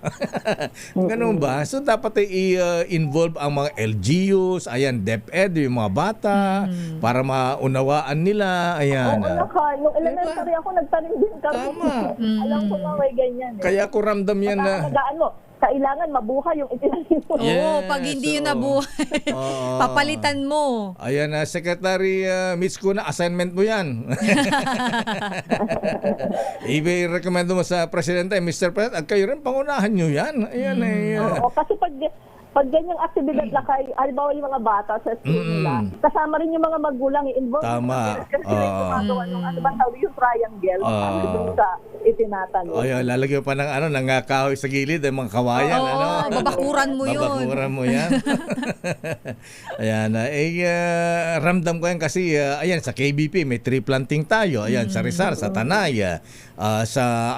Ganun ba? So dapat i-involve ang mga LGUs, ayan, DepEd, yung mga bata, para maunawaan nila. Ayan.
Nung elementary ako, nagtanim din kami.
Tama.
Alam ko na may ganyan.
Kaya ko ramdam yan na...
Kailangan mabuhay yung itinanim mo.
Pag hindi yun nabuhay, papalitan mo.
Ayan, Secretary Mitch Kuna, assignment mo yan. I-recommend mo sa Presidente, Mr. President, at kayo rin, pangunahan nyo yan. Ayan,
kasi pag ganyang aktibidad Lakay, halimbawa yung mga bata sa school nila, kasama rin yung mga magulang i-involve.
Tama.
Kasi sila yung gumagawa ng yung triangle, doon sa itinatanong.
Lalagyan pa ng kahoy sa gilid, mga kawayan.
Babakuran mo yun.
Babakuran mo yan. Ayan, ramdam ko yan kasi, ayan, sa KBP, may tree planting tayo. Ayan, sa Rizal, sa Tanay.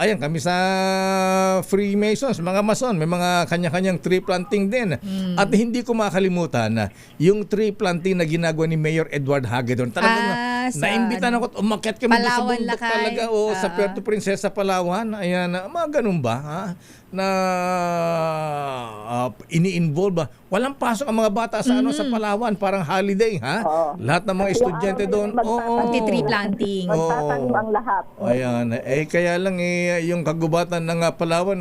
Ayan, kami sa Freemasons, mga Mason, may mga kanya-kanyang tree planting din. At hindi ko makalimutan yung tree planting na ginagawa ni Mayor Edward Hagedorn. Talagang naimbitan ako at umakyat kami doon sa bundok talaga. Sa Puerto Princesa, Palawan. Ayan, mga ganun ba? Na ini-involve ba? Walang pasok ang mga bata sa sa Palawan, parang holiday, lahat ng mga estudyante doon.
Tree planting.
Magtatanim ang lahat.
Ayan, kaya lang yung kagubatan ng Palawan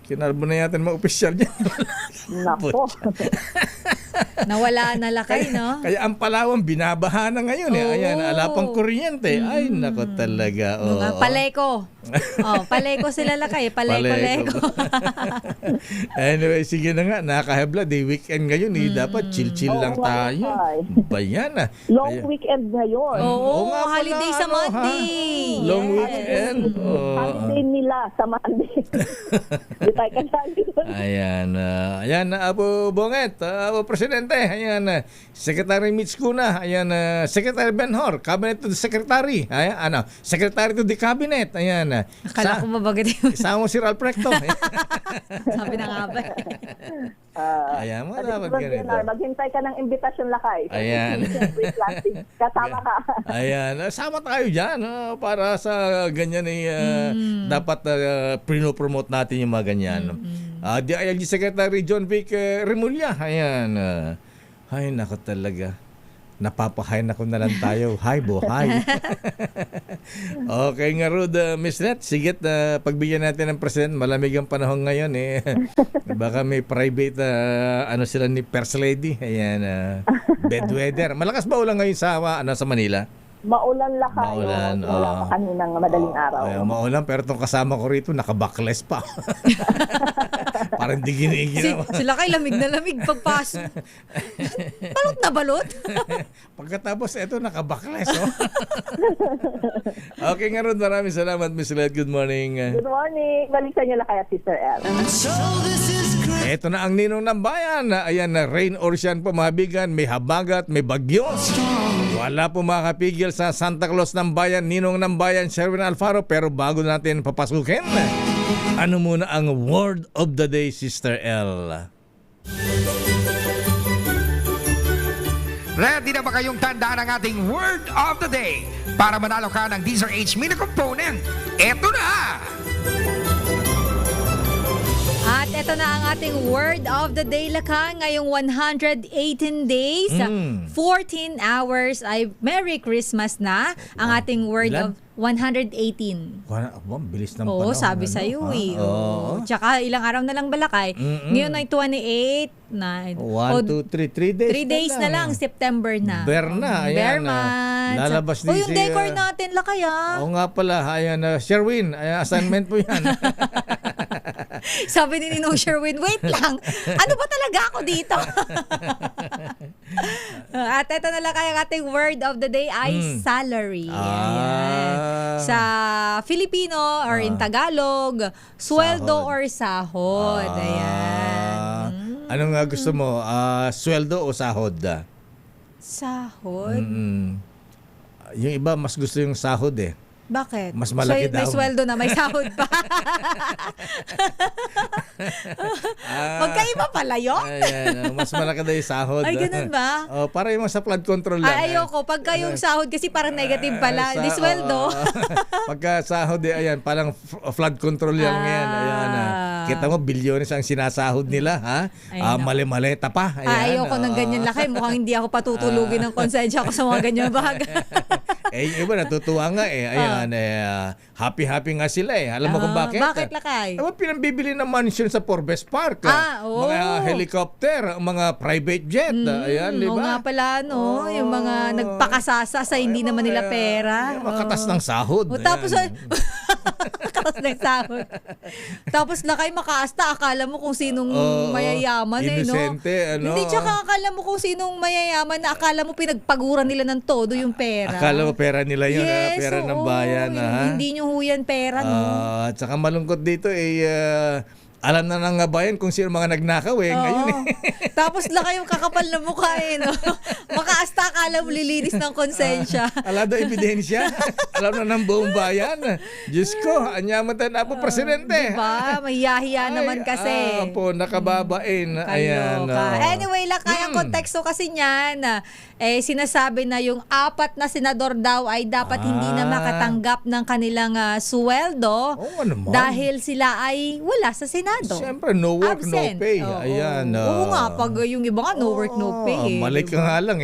kinarbo na yata ng mga opisyal niya.
Nako.
Nawala na Lakay, no?
Kaya ang Palawan, binabaha na ngayon. Ayan, alapang kuryente. Ay, nako talaga.
Mga paleko. Paleko sila lakay. Paleko-leko.
Anyway, sige na nga, nakakahebla. Day weekend ngayon, dapat chill-chill lang tayo. Bayan na.
Long weekend ngayon.
Oo,
nga pala,
holiday sa Monday.
Long weekend.
Holiday nila sa Monday. Di tayo kasali doon.
Ayan, Apo Bonget, Apo Presidente, ayan, Secretary Mitch Cuna, ayan, Secretary Benhor, Cabinet to the Secretary, ayan, Secretary to the Cabinet, ayan.
Akala ko mabagay yun.
Isama mo si Ralph Recto.
Sabi na nga ba.
Ayan, mo dapat ganito.
Maghintay ka ng imbitasyon lakay.
Ayan.
Kasama ka.
Ayan, sama tayo dyan para sa ganyan dapat pinopromote natin yung mga ganyan. DILG Secretary John Vic Remulla, ayan. Ay, nako talaga. Napapahay na ko na lang tayo. Hi, buhay. Okay nga, Rod, Miss Net, sigit pagbigyan natin ng President. Malamig ang panahon ngayon Baka may private sila ni First Lady. Ayan, bad weather. Malakas ba ulan ngayon sa Manila?
Maulan lakay.
Maulan,
Wala pa kaninang madaling araw.
Maulan, pero itong kasama ko rito, nakabackless pa. Parang di giniginawa.
Sila kay lamig na lamig pagpasok. Balot na balot.
Pagkatapos, eto, nakabackless. Okay nga ron, maraming salamat, Miss Led. Good morning.
Good morning. Balik sa inyo lakay at Sister L.
Eto na ang ninong ng bayan. Ayan na, rain or shine po, mabigan, may habagat, may bagyo. Wala po makakapigil sa Santa Claus ng bayan, ninong ng bayan, Sherwin Alfaro. Pero bago natin papasukin, ano muna ang word of the day, Sister L?
Ready na ba kayong tandaan ang ating word of the day para manalo ka ng Deezer H Mini Component? Eto na!
At ito na ang ating word of the day lakay ngayong 118 days, 14 hours ay Merry Christmas na ang ating word
Ilan?
of 118.
Bilis ng
Oo,
panahon.
sabi sa iyo Tsaka ilang araw na lang balakay. Ngayon ay 28 na.
1, 2, 3 days.
3 days na lang, September na.
Berna, ayan.
Berman.
Lalabas din
yung decor natin lakay
Oo nga pala, ayan, Sherwin, assignment po yan.
Sabi ni Ninong Sherwin, wait lang. Ano ba talaga ako dito? At ito na lang kaya ating word of the day ay salary. Ayan. Sa Filipino or in Tagalog, sweldo or sahod. Ayan.
Anong gusto mo? Sweldo o sahod?
Sahod?
Yung iba mas gusto yung sahod
Bakit?
Mas malaki daw.
May sweldo na, may sahod pa. Magkaiba pala yun.
Ayan, mas malaki daw yung sahod.
Ay, ganun ba?
Para yung sa flood control lang.
Ayoko. Pagka yung sahod kasi parang negative pala. Di sweldo.
Pagka sahod, ayan, parang flood control yan ngayon. Ayan, kita mo, bilyones ang sinasahod nila. Mali-maleta pa. Ayan,
ayoko ng ganyan laki. Mukhang hindi ako patutulugin ng konsensya ko sa mga ganyan bagay.
Yung iba natutuwa nga Ayan, happy-happy nga sila Alam mo kung bakit?
Bakit lakay?
Pinambibili ng mansion sa Forbes Park.
Oo.
Mga helicopter, mga private jet. Ayan, di ba?
Oo nga pala, no? Yung mga nagpakasasa sa hindi naman nila pera.
Makatas ng sahod.
Tapos, makatas ng sahod. Tapos lakay makaasta, akala mo kung sinong mayayaman
Inosente,
no? Hindi, tsaka akala mo kung sinong mayayaman na akala mo pinagpaguran nila ng todo yung pera.
Akala mo pera nila yun,
yes,
pera ng bayan.
Hindi nyo huyan pera, no?
At saka malungkot dito, alam na ng bayan kung sino mga nagnakaw ngayon
Tapos lakay yung kakapal na mukha no? Makaasta akala mo lilinis ng konsensya.
Ala daw ebidensya. Alam na ng buong bayan. Diyos ko, anyamatan na po, Presidente.
Diba? Mahiyahiya naman kasi.
Nakababain. Ayan.
Anyway, lakay ang konteksto kasi niyan. Sinasabi na yung 4 na senador daw ay dapat hindi na makatanggap ng kanilang sweldo dahil sila ay wala sa Senado.
Siyempre, no work,
absent.
no pay. Ayan.
Oo nga, pag yung iba nga, no work, no pay.
Malik ka nga lang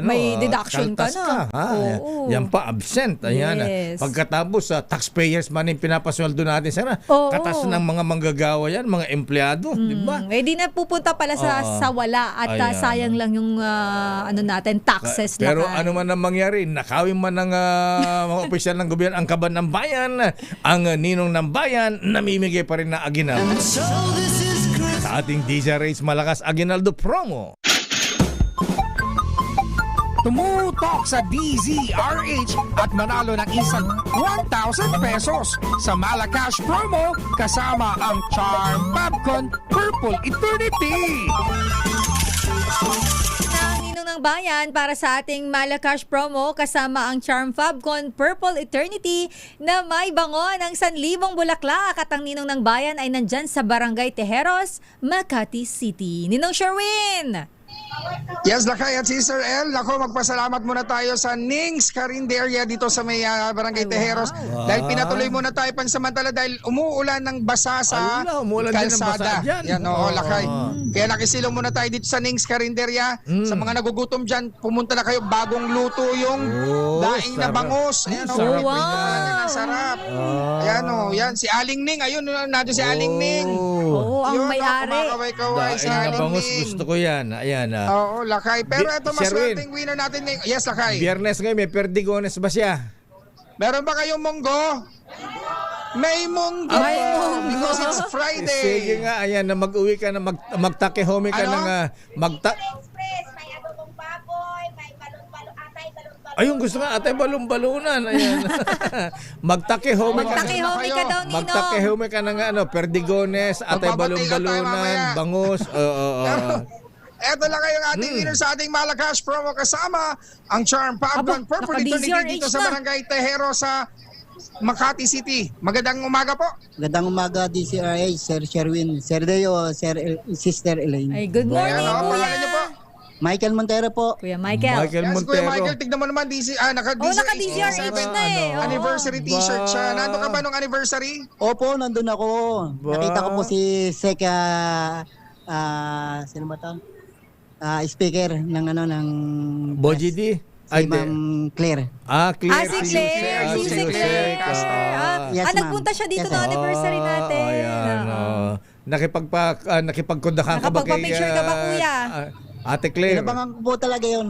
May deduction ka
kaltas
na.
ha?
Oo.
Yan pa, absent. Ayan.
Yes.
Pagkatapos, taxpayers money pinapasweldo natin. Sana,
Oo.
katas ng mga manggagawa yan, mga empleyado. Di ba?
Eh di na pupunta pala sa wala at
Ayan.
sayang lang yung natin taxes
Pero
lahat.
ano man ang mangyari, nakawin man ng mga opisyal ng gobyerno ang kaban ng bayan, ang ninong ng bayan, namimigay pa rin na aginaldo. Sa ating DZRH Malakas Aguinaldo promo.
Tumutok sa DZRH at manalo ng isang 1,000 pesos sa Malacash promo kasama ang Charm Popcorn Purple Eternity.
Ng bayan para sa ating Malacash promo kasama ang Charm Fabcon Purple Eternity na may bango ng 1,000 bulaklak at ang ninong ng bayan ay nandyan sa Barangay Tejeros, Makati City. Ninong Sherwin!
Yes, Lakay at Sister El. Ako, magpasalamat muna tayo sa Nings Carinderia dito sa may Barangay Tejeros. Dahil pinatuloy muna tayo pansamantala dahil umuulan ng basa sa
umuulan din ng basa
kalsada.
dyan.
Yan, Lakay. Kaya nakisilong muna tayo dito sa Nings Carinderia. Sa mga nagugutom dyan, pumunta na kayo. Bagong luto yung daing na
sarap.
bangus. Ayan,
Sarap.
wow. Ang sarap. Ayan, yan. Si Aling Ning. Ayun, nandun si Aling Ning.
Oo, ang
Yun,
may-ari.
kumakaway-kaway si
Daing na
Aling
bangus,
Ning.
gusto ko yan. Ayan.
Oo, Lakay. Pero ito
Sherwin.
maswerteng winner natin. Yes, Lakay.
Biyernes ngayon, may perdigones ba siya?
Meron ba kayong munggo? May munggo.
May munggo.
Because it's Friday.
Sige nga, ayan, na mag-uwi ka na, magtake home ka
Ano?
ng Ayun, gusto nga, atay balon-balunan. Ayan. Magtake home ka.
Magtake home ka daw, Ninong.
Magtake home ka ng perdigones, atay
Magbabati ka tayo
balon-balunan,
mamaya.
bangus.
Eto lang kayong ating winner sa ating Malacash promo kasama ang Charm Popcorn
Aba,
Purple
naka-DZRH
Eternity dito sa
na.
Barangay Tejero sa Makati City. Magandang umaga po.
Magandang umaga, DCRH, Sir Sherwin, Sir Deo, Sister Elaine.
Ay, good morning,
Ayan,
Kuya.
pangalan niyo po?
Michael Montero po.
Kuya Michael.
Michael
Yes, Kuya
Montero.
Michael, tignan mo naman
naka-DZRH na eh. Oo.
anniversary t-shirt siya.
Ba?
Nandun ka ba nung anniversary?
Opo, nandun ako.
Ba?
Nakita ko po si Seka, sino ba to? Speaker ng
Boji D?
si Ma'am Claire.
Claire.
Si Claire. Si Claire.
Yes, ma'am.
Nagpunta siya dito
Yes,
ng
ma'am.
anniversary natin.
Ayan.
Oo.
Nakipagkundahan ka ba kay...
Nakapagpa-picture ka ba, Kuya?
Ate Claire.
Inabangan ko po talaga yun.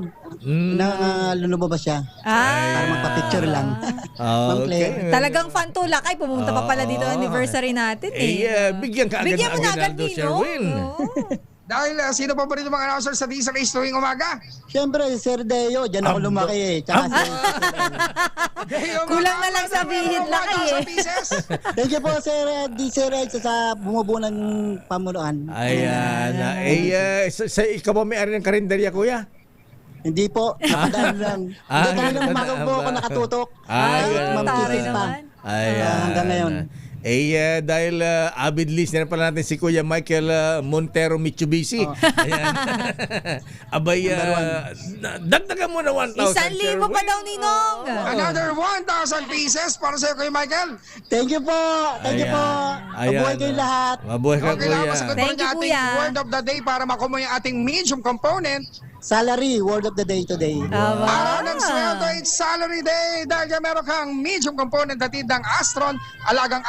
Na lumabas siya. Para magpa-picture lang. Ma'am Claire.
Talagang fan to, Lakay. Pumunta pa pala dito ang anniversary natin eh.
Bigyan ka agad
Bigyan mo na agad,
Aguinaldo,
Nino.
Sherwin.
Dahil sino pa rin yung mga announcers sa DZRH tuwing umaga?
Siyempre, Sir Deo, dyan ako lumaki eh. Tsaka
Kulang na lang sabihin, Lakay eh.
thank you po, Sir DCRH, sa bumubuo ng pamunuan.
Ayan. Ikaw ba may-ari ng karinderya, Kuya?
Hindi po, napadaan lang. Hindi ka lang umaga po ako nakatutok. Ma'am Kisses pa. Hanggang ngayon.
Dahil avid listener pala natin si Kuya Michael Montero Mitsubishi. Ayan. Abay, dagdagan mo na 1,000.
1,000 pa daw, Ninong.
Another 1,000 pieces para sa'yo, Kuya Michael.
Thank you po. Thank you po. Mabuhay kayong lahat.
Mabuhay ka,
Okay lang,
Kuya.
masagot mo
Thank
rin
you,
yung ating
Kuya.
word of the day para makuha yung ating medium component.
Salary, word of the day today.
Araw ng sweldo, it's salary day. Dahil dyan meron kang medium component hatid ng Astron, alagang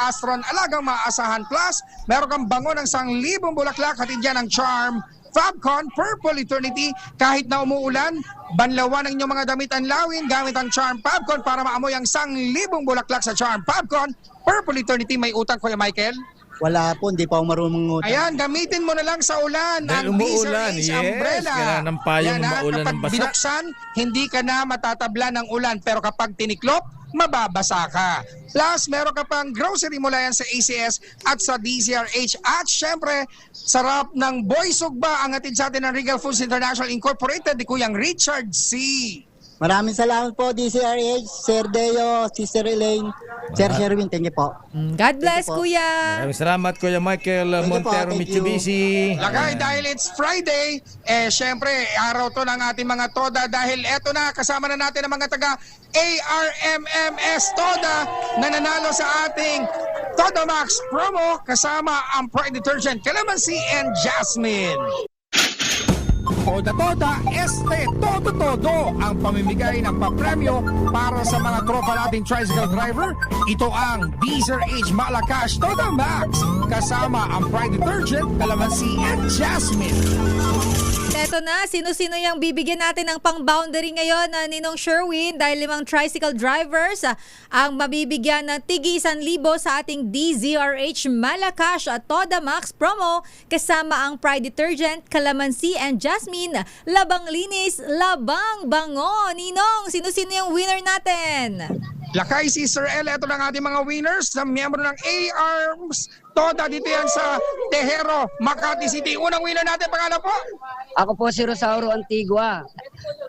maasahan plus. Meron kang bango ng 1,000 bulaklak, hatid dyan ng Charm Fabcon Purple Eternity. Kahit na umuulan, banlawan ang inyong mga damit anlawin gamit ang Charm Fabcon para maamoy ang 1,000 bulaklak sa Charm Fabcon Purple Eternity. May utang, Kuya Michael?
Wala po, hindi pa ako marunong ngutang.
Ayan, gamitin mo na lang sa ulan
Dahil
ang
umuulan,
DZRH
yes.
umbrella.
Kailangan ng payong
Yan,
na maulan
kapag
ng basa.
binuksan, hindi ka na matatabla ng ulan. Pero kapag tiniklop, mababasa ka. Plus, meron ka pang grocery mula yan sa ACS at sa DZRH. At syempre, sarap ng Boy Sugba ang atid sa atin ng Regal Foods International Incorporated ni Kuyang Richard C.
Maraming salamat po, DCRH, Sir Deo, Sister Elaine, Sir Sherwin, thank you po.
God bless, Kuya.
Maraming salamat, Kuya Michael Montero
thank you.
Mitsubishi.
Lagay, dahil it's Friday, syempre, araw to ng ating mga Toda dahil eto na, kasama na natin ang mga taga ARMMS Toda na nanalo sa ating Toda Max promo kasama ang Pride Detergent, Calamansi and Jasmine.
Toda este todo ang pamimigay ng papremyo para sa mga tropa nating tricycle driver. Ito ang Deezer H Malacash Toda Max kasama ang Pride Detergent, Calamansi and Jasmine.
Eto na, sino-sino yung bibigyan natin ng pang-boundary ngayon na Ninong Sherwin dahil 5 tricycle drivers ang mabibigyan ng tig 1,000 sa ating DZRH Malacash at Toda Max promo kasama ang Pride Detergent, Calamansi and Jasmine. Labang linis, labang bango. Ninong, sino-sino yung winner natin?
Lakay si Sir El, ito lang ating mga winners na miyembro ng A-Arms Toda dito yan sa Tejero, Makati City. Unang winner natin, pangalan po?
Ako po si Rosauro Antigua.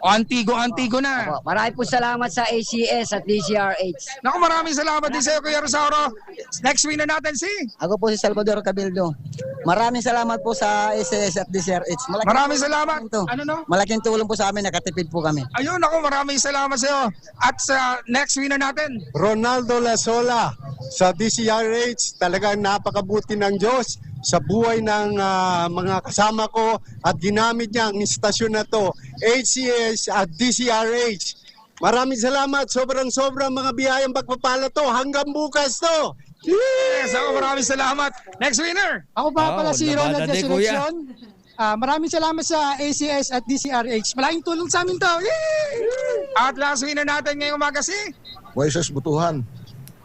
O, Antigo na.
Opo, marami po salamat sa ACS at DCRH.
Naku, maraming salamat din sa iyo, Kuya Rosauro. Next winner natin si?
Ako po si Salvador Cabildo. Maraming salamat po sa ACS at DCRH.
Maraming salamat. Ano no?
Malaking tulong po sa amin, nakatipid po kami.
Ayun, naku, maraming salamat sa iyo. At sa next winner natin?
Ronaldo Lasola sa DCRH. Talagang napakabuti ng Diyos sa buhay ng mga kasama ko at ginamit niya ang istasyon na to, ACS at DCRH. Maraming salamat, sobrang mga biyayang pagpapala to, hanggang bukas to.
Yes, ako maraming salamat. Next winner.
Ako pa pala si Ronald Resurrection. Maraming salamat sa ACS at DCRH. Malaking tulong sa amin to. Yay!
At last winner natin ngayong umaga si?
Moises Butuhan.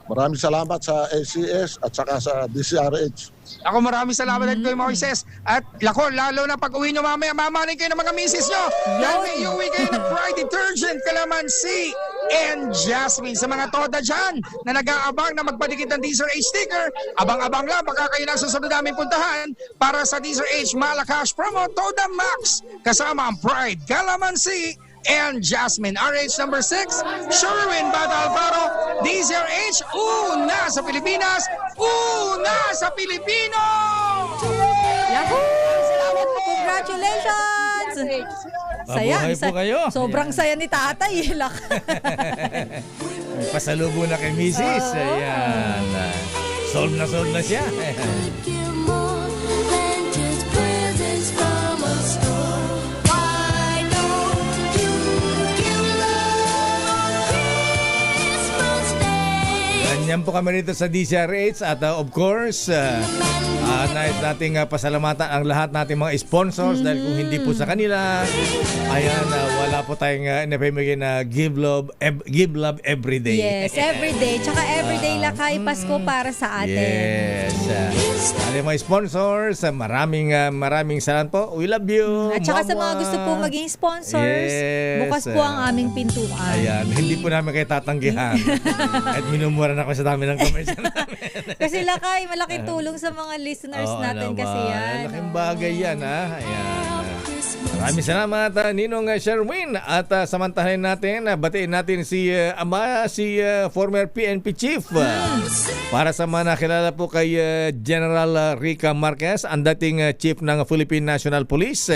Maraming salamat sa ACS at saka sa DCRH.
Ako maraming salamat din kay Moises. At lako, lalo na pag uwi nyo mamaya, mamanin kayo ng mga misis nyo. Dahil may iuwi kayo ng Pride Detergent, Calamansi and Jasmine. Sa mga toda dyan na nag-aabang na magpadikit ng Deezer H sticker, abang-abang lang, baka kayo na susunod namin puntahan para sa Deezer H Malacash promo Toda Max kasama ang Pride, Calamansi and Jasmine. RH number 6, Sherwin Bata Alfaro, DZRH, una sa Pilipinas, una sa Pilipino!
Yahoo! Congratulations! Saya,
Mabuhay po kayo.
Sobrang saya ni tatay.
May pasalubong na kay Mrs. Ayan. Solve na siya. Ganyan po kami rito sa DCRH at of course nais nating pasalamatan ang lahat nating mga sponsors dahil kung hindi po sa kanila ayan wala po tayong napamigay na give love everyday.
Yes, everyday. Tsaka everyday lakay Pasko para sa atin.
Yes. Ating mga sponsors, maraming salamat po. We love you.
At saka sa mga gusto po maging sponsors, bukas po ang aming pintuan.
Ayan, hindi po namin kayo tatanggihan. At minumura na ako sa dami ng commercial namin.
Kasi lakay, malaking tulong sa mga listeners natin kasi yan.
Malaking bagay yan, ha? Ayan. Maraming salamat, Ninong Sherwin. At samantahin natin, batiin natin si former PNP Chief. Para sa mga nakilala po kay General Rica Marquez, ang dating Chief ng Philippine National Police.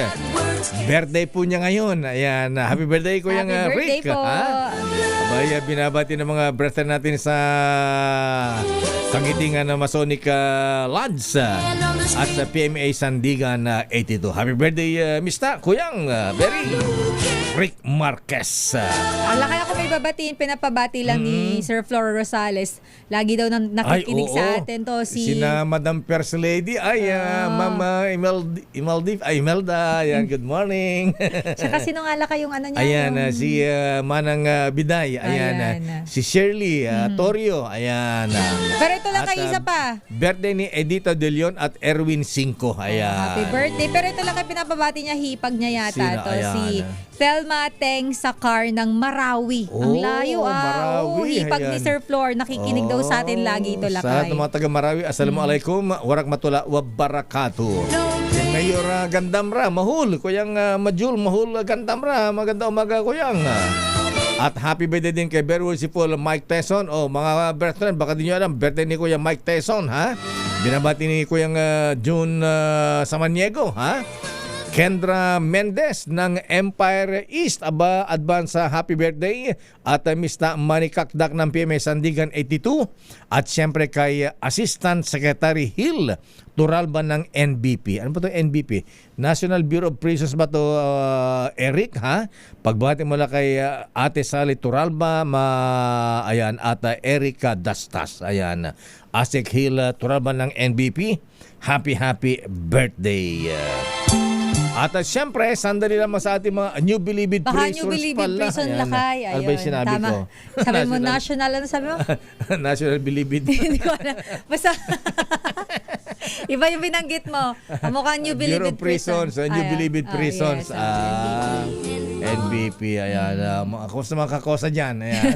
Birthday po niya ngayon. Ayan, happy birthday ko yung Rick.
Happy birthday po.
Abay, binabati ng mga brethren natin sa Sangitingan na Masonic Lodge at sa PMA Sandigan 82. Happy birthday, Mr. Kuyang Berry Rick Marquez.
Kaya ako may babatiin, pinapabati lang ni Sir Flor Rosales. Lagi daw nakikinig sa atin to.
Sina Madam First Lady, Mama Imelda, ayan, good morning.
Saka sino nga kayong ano niya?
Ayan, si Manang Biday, ayan. Si Shirley Torio, ayan.
Pero ito lang kayo isa pa.
Birthday ni Edita De Leon at Erwin Cinco, ayan.
Happy birthday. Pero ito lang kayo pinapabati niya, hipag niya yata. Si Thelma Teng Sakar ng Marawi. Ang layo
Marawi.
Hipag ni Sir Flor. Nakikinig daw sa atin lagi ito lakay.
Sa lahat ng mga taga Marawi, assalamualaikum, warakmatullah wabarakatuh. Si Mayor Gandamra, mahul, kuyang Majul, mahul Gandamra, maganda umaga kuyang. At happy birthday din kay very worshipful Mike Tyson. Mga brethren, baka di nyo alam, birthday ni Kuya Mike Tyson, ha? Binabati ni Kuyang June Samaniego, ha? Kendra Mendez ng Empire East, aba, advance happy birthday. At Mr. Manny Kakdak ng PMA Sandigan 82. At siyempre kay Assistant Secretary Hill Turalba ng NBP. Ano ba ito NBP? National Bureau of Prisons ba ito, Eric, ha? Pagbati mo lang kay Ate Sally Turalba, ayan, at Erica Dastas. Ayan, Asik Hill Turalba ng NBP. Happy birthday. At siyempre, sandali naman sa ating mga New Bilibid
Baka
Prisons
New Bilibid
pala.
Prison
Ayan.
Lakay.
Ano ba yung sinabi
tama.
ko?
Sabi mo national, ano sabi mo?
National Bilibid.
Hindi ko alam. Basta, iba yung binanggit mo. Mukhang New Bilibid
Bureau of Prisons. New Bilibid Prisons.
Yes,
NBP. Ayan. Ako sa mga kakosa dyan. Ayan.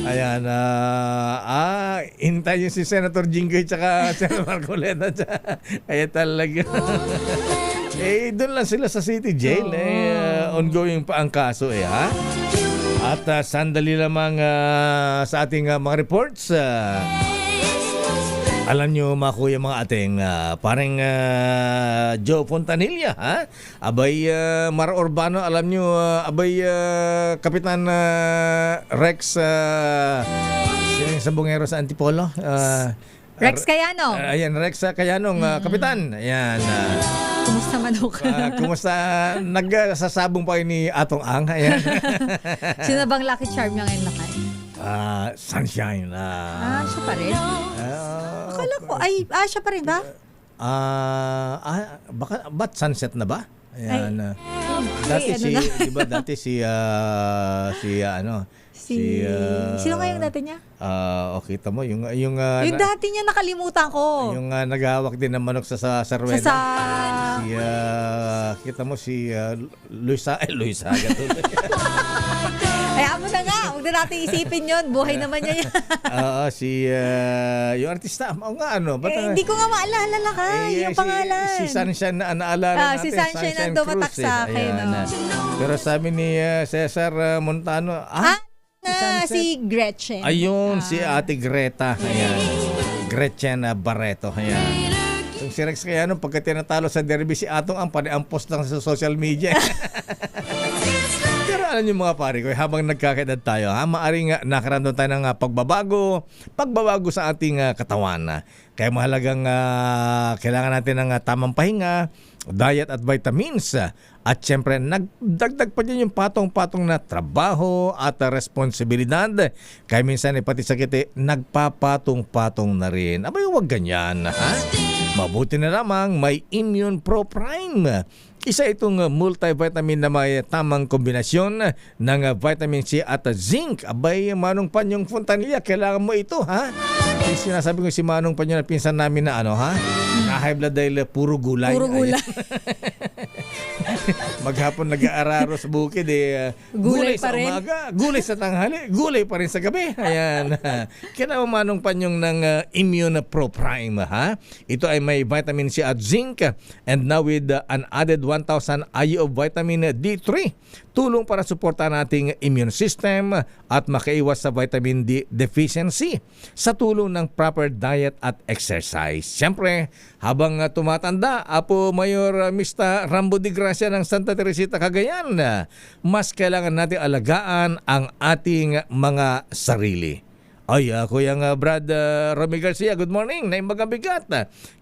Ayan. Hintay yung si Senator Jinggoy tsaka Senator Marcoleta. Kaya talaga. Doon lang sila sa City Jail. Ongoing pa ang kaso ha. At sandali lamang sa ating mga reports. Alam nyo mga kuya, mga ating parang Joe Fontanilla, ha? Abay Mara Urbano, alam nyo, abay Kapitan Rex Sabongero sa Antipolo.
Rex Cayano.
Ayan, Rex Cayanong, Kapitan. Ayan.
Kumusta manok?
Kumusta? Nagsasabong pa kayo ni Atong Ang. Ayan.
Sino bang lucky charm niya ngayon, Lakay?
Sunshine.
Siya pa rin? Akala ko, siya pa rin ba?
Ba't sunset na ba? Ayan. Dati diba dati
sino nga yung dati niya?
Okay, tamo yung
dati niya nakalimutan ko.
Yung naghahawak din ng manok sa Sarweda. Kita mo si Luisa
Amo na nga, huwag na natin isipin yun. Buhay naman niya yan.
yung artista,
hindi ko nga maalala yung pangalan.
Si Sunshine na naalala natin.
Si Sunshine na dumatak sa akin.
Pero sabi ni Cesar Montano,
si Gretchen.
Ayun, si Ate Greta. Ayan. Gretchen Barreto. Ayan. Yung si Rex kaya pagka tinatalo sa derby si Atong ang post lang sa social media. Pero alam niyo mga pare ko, habang nagkakaedad tayo, maaring nakaramdam tayo ng pagbabago sa ating katawan. Kaya mahalagang kailangan natin ng tamang pahinga, diet at vitamins. At syempre, nagdagdag pa din yung patong-patong na trabaho at responsibilidad. Kaya minsan pati sakit nagpapatong-patong na rin. Abay, huwag ganyan, ha? Mabuti na lamang may Immune Pro Prime. Isa itong multivitamin na may tamang kombinasyon ng vitamin C at zinc. Abay, Manong Panyong Fontanilla, kailangan mo ito, ha? Sinasabi ko si Manong Panyong na pinsan namin na ha? Na-high blood dahil puro gulay.
Puro gulay.
Maghapon nag-aararo sa bukid gulay sa umaga, gulay sa tanghali, gulay pa rin sa gabi. Ayan. Kailangan Manong Panyong ng Immune Pro Prime, ha? Ito ay may vitamin C at zinc and now with an added 1,000 IU of vitamin D3. Tulong para suportahan ating immune system at makaiwas sa vitamin D deficiency sa tulong ng proper diet at exercise. Siyempre, habang tumatanda, Apo Mayor Mr. Rambo de Gracia ng Santa Teresita, Cagayan, mas kailangan natin alagaan ang ating mga sarili. Ay, Kuya Brad Romy Garcia, good morning. Naimbagang bigat.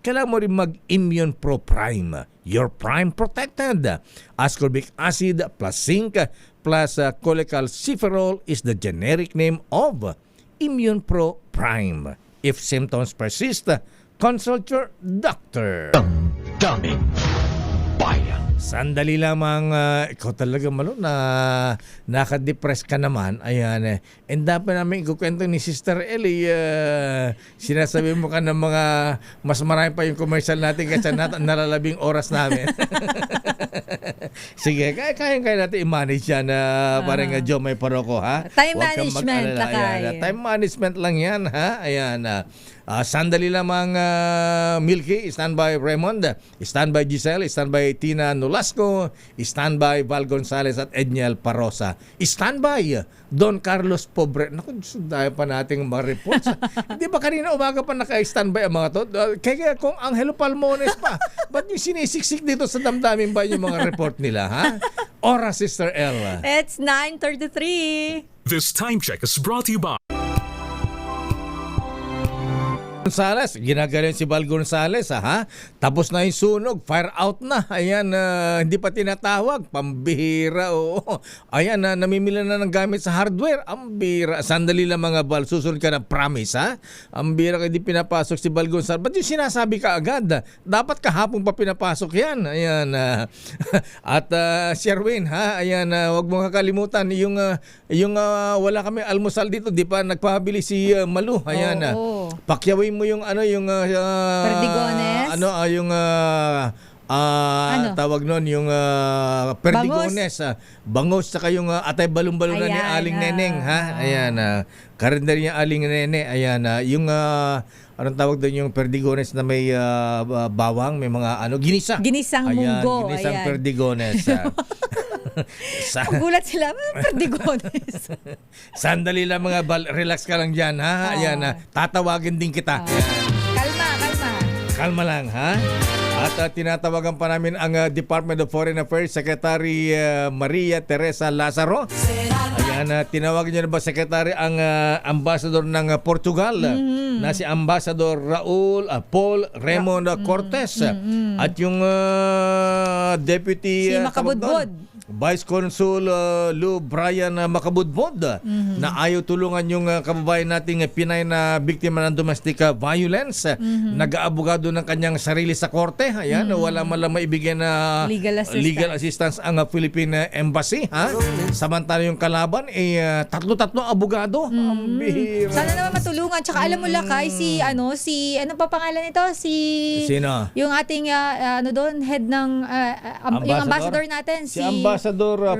Kailangan mo rin mag-Immune Pro Prime. Your Prime Protected. Ascorbic acid plus zinc plus cholecalciferol is the generic name of Immune Pro Prime. If symptoms persist, consult your doctor.
Damdamin Bayan.
Sandali lamang, ikaw talaga malo na nakadepress ka naman. Ayan. And dapat namin ikukwento ni Sister Ellie, sinasabi mo ka ng mga mas marami pa yung commercial natin kasi nalalabing oras namin. Sige, kaya natin i-manage yan parang Joe May Paroko, ha?
Time
Huwag kang
management,
mag-alala.
Lakay.
Ayan, time management lang yan, ha? Ayan, sandali lamang Milky, standby Raymond, standby Giselle, standby Tina Nolasco, standby Val Gonzalez at Edniel Parosa, standby Don Carlos Pobre. Naku, sundayan pa natin mga reports. Hindi ba kanina umaga pa naka-standby ang mga to? Kaya kung Angelo Palmones pa, ba't yung sinisiksik dito sa damdamin ba yung mga report nila, ha? Ora, Sister Ella.
It's 9:33.
This time check is brought to you by
Gonzales, ginagaling si Val Gonzalez, ha? Tapos na yung sunog, fire out na. Ayan, hindi pa tinatawag, pambihira, oo. Ayan, namimila na ng gamit sa hardware. Ang bira. Sandali lang mga Val, susunod ka ng promise, ha? Ang bira ka, hindi pinapasok si Val Gonzalez. Ba't yung sinasabi ka agad? Dapat kahapon pa pinapasok yan. Ayan, at Sherwin, ha? Ayan, wag mo kakalimutan, yung wala kami almusal dito, di pa nagpabili si Malu. Ayan, pakyawin mo yung
Perdigones?
Yung tawag nun yung perdigones, bangos, saka yung atay balon-balon ni Aling Neneng, ha? Ayan, karinderya Aling Nene. Ayan, yung anong tawag doon, yung perdigones na may bawang, may mga ginisa.
Ginisang munggo.
Ginisang
Ayan.
perdigones.
Gulat sila, perdigones.
Sandali lang mga Val, relax ka lang dyan, ha? Ayan, tatawagin din kita. Kalma lang, ha? At tinatawagan pa namin ang Department of Foreign Affairs Secretary Maria Teresa Lazaro. Ayan, tinawagan niya na ba Secretary ang Ambassador ng Portugal na si Ambassador Paul Raymond Cortes at yung Deputy
si Makabudbod.
Vice Consul Lou Brian Makabudbod na ayaw tulungan yung kababayan nating Pinay na biktima ng domestic violence. Nag-aabogado ng kanyang sarili sa korte. Ayan, wala man lang maibigay na legal assistance ang Philippine Embassy, ha? Samantala yung kalaban tatlo-tatlo abogado. Ang bihira.
Sana naman matulungan. Tsaka alam mo Lakay, ano pa pangalan nito?
Sino?
Yung ating head ng yung ambassador natin, si
Ambassador